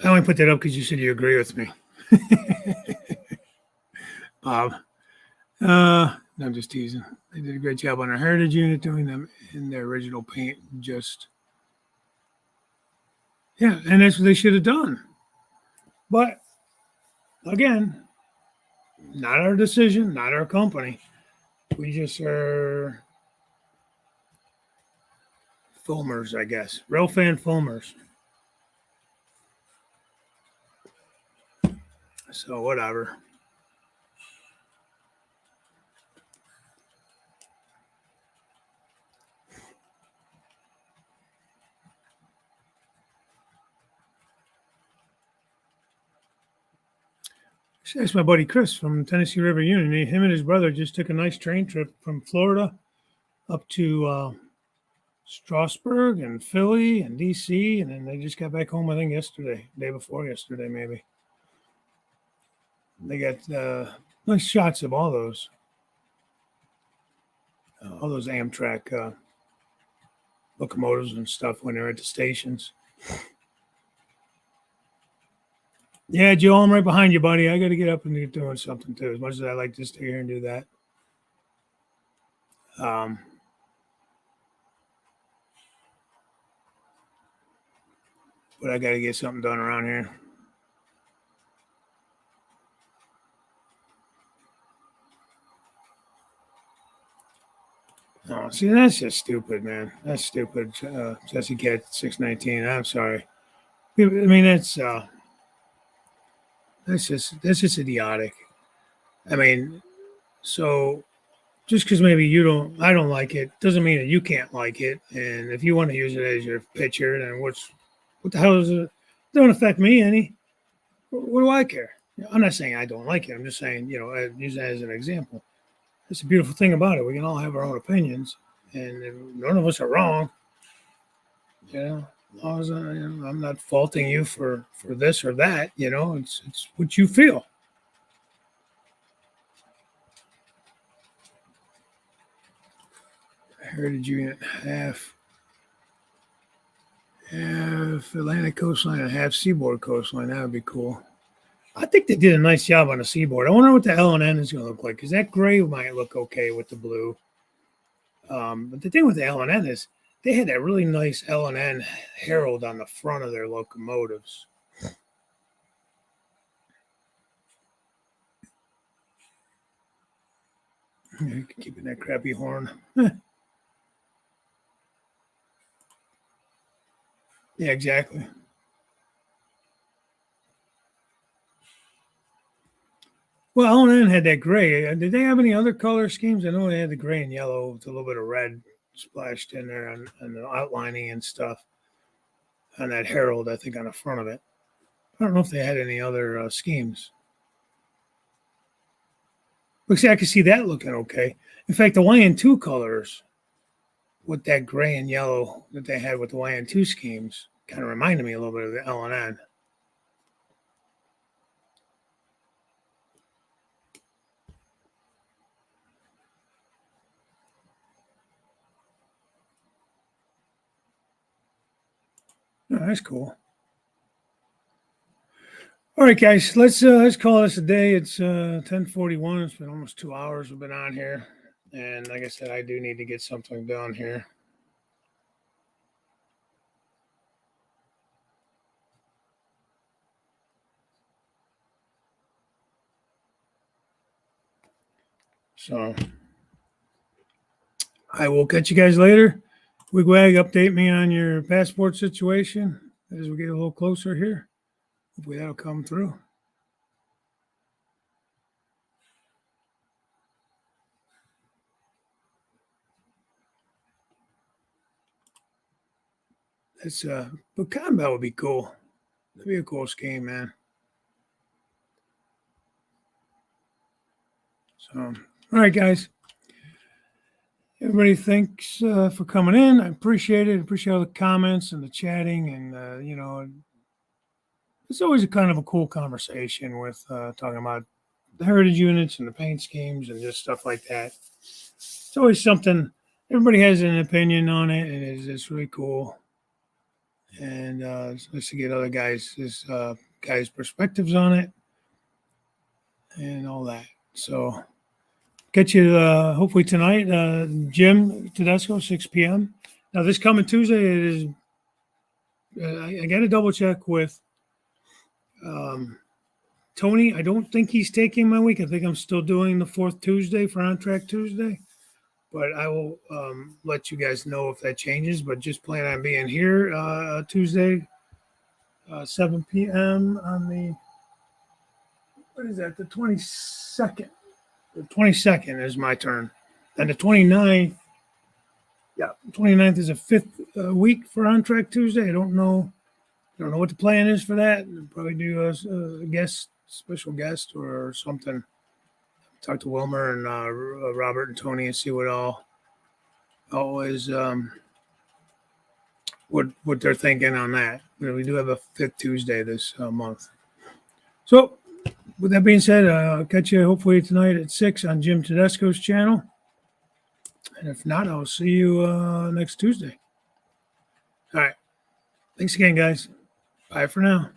I only put that up because you said you agree with me, Bob. I'm just teasing. They did a great job on our heritage unit doing them in their original paint. Yeah, and that's what they should have done. But again, not our decision, not our company. We just are filmers, I guess. Real fan filmers. So whatever. That's my buddy Chris from Tennessee River Union. Him and his brother just took a nice train trip from Florida up to Strasburg and Philly and DC, and then they just got back home, I think, day before yesterday, maybe. They got nice shots of all those Amtrak locomotives and stuff when they're at the stations. Yeah, Joe, I'm right behind you, buddy. I got to get up and get doing something too. As much as I like to stay here and do that, but I got to get something done around here. Oh, see, that's just stupid, man. That's stupid. Jesse Cat 619. I'm sorry. I mean, that's just idiotic. I mean, so just because maybe I don't like it, doesn't mean that you can't like it. And if you want to use it as your picture, then what the hell is it? Don't affect me any. What do I care? I'm not saying I don't like it. I'm just saying, use that as an example. That's a beautiful thing about it. We can all have our own opinions, and none of us are wrong. As long as I'm not faulting you for this or that. It's what you feel. Heritage unit half Atlantic coastline and half seaboard coastline. That would be cool. I think they did a nice job on the seaboard. I wonder what the L&N is going to look like, because that gray might look okay with the blue. But the thing with the L&N is they had that really nice L&N herald on the front of their locomotives. Keeping that crappy horn. Yeah, exactly. Well, L&N had that gray. Did they have any other color schemes? I know they had the gray and yellow with a little bit of red splashed in there on the outlining and stuff on that herald, I think, on the front of it. I don't know if they had any other schemes. But see, I can see that looking okay. In fact, the YN2 colors with that gray and yellow that they had with the YN2 schemes kind of reminded me a little bit of the L&N. Oh, that's cool. All right, guys, let's call this a day. It's 10:41. It's been almost 2 hours we've been on here, and like I said, I do need to get something done here. So I will catch you guys later. Wigwag, update me on your passport situation as we get a little closer here. Hopefully that'll come through. But combat would be cool. That'd be a cool scheme, man. So, all right, guys. Everybody, thanks for coming in. I appreciate it. I appreciate all the comments and the chatting, and it's always a kind of a cool conversation with talking about the heritage units and the paint schemes and just stuff like that. It's always something. Everybody has an opinion on it, and it's really cool. And it's nice to get other guys' perspectives on it and all that. So, get you hopefully tonight, Jim Tedesco, 6 p.m. Now, this coming Tuesday, it is. I got to double check with Tony. I don't think he's taking my week. I think I'm still doing the fourth Tuesday for On Track Tuesday. But I will let you guys know if that changes. But just plan on being here Tuesday, 7 p.m. on the, what is that, the 22nd. The 22nd is my turn. And the 29th, 29th is a fifth week for On Track Tuesday. I don't know what the plan is for that. I'll probably do a special guest or something. Talk to Wilmer and Robert and Tony and see what what they're thinking on that. We do have a fifth Tuesday this month. So, with that being said, I'll catch you hopefully tonight at 6 on Jim Tedesco's channel. And if not, I'll see you next Tuesday. All right. Thanks again, guys. Bye for now.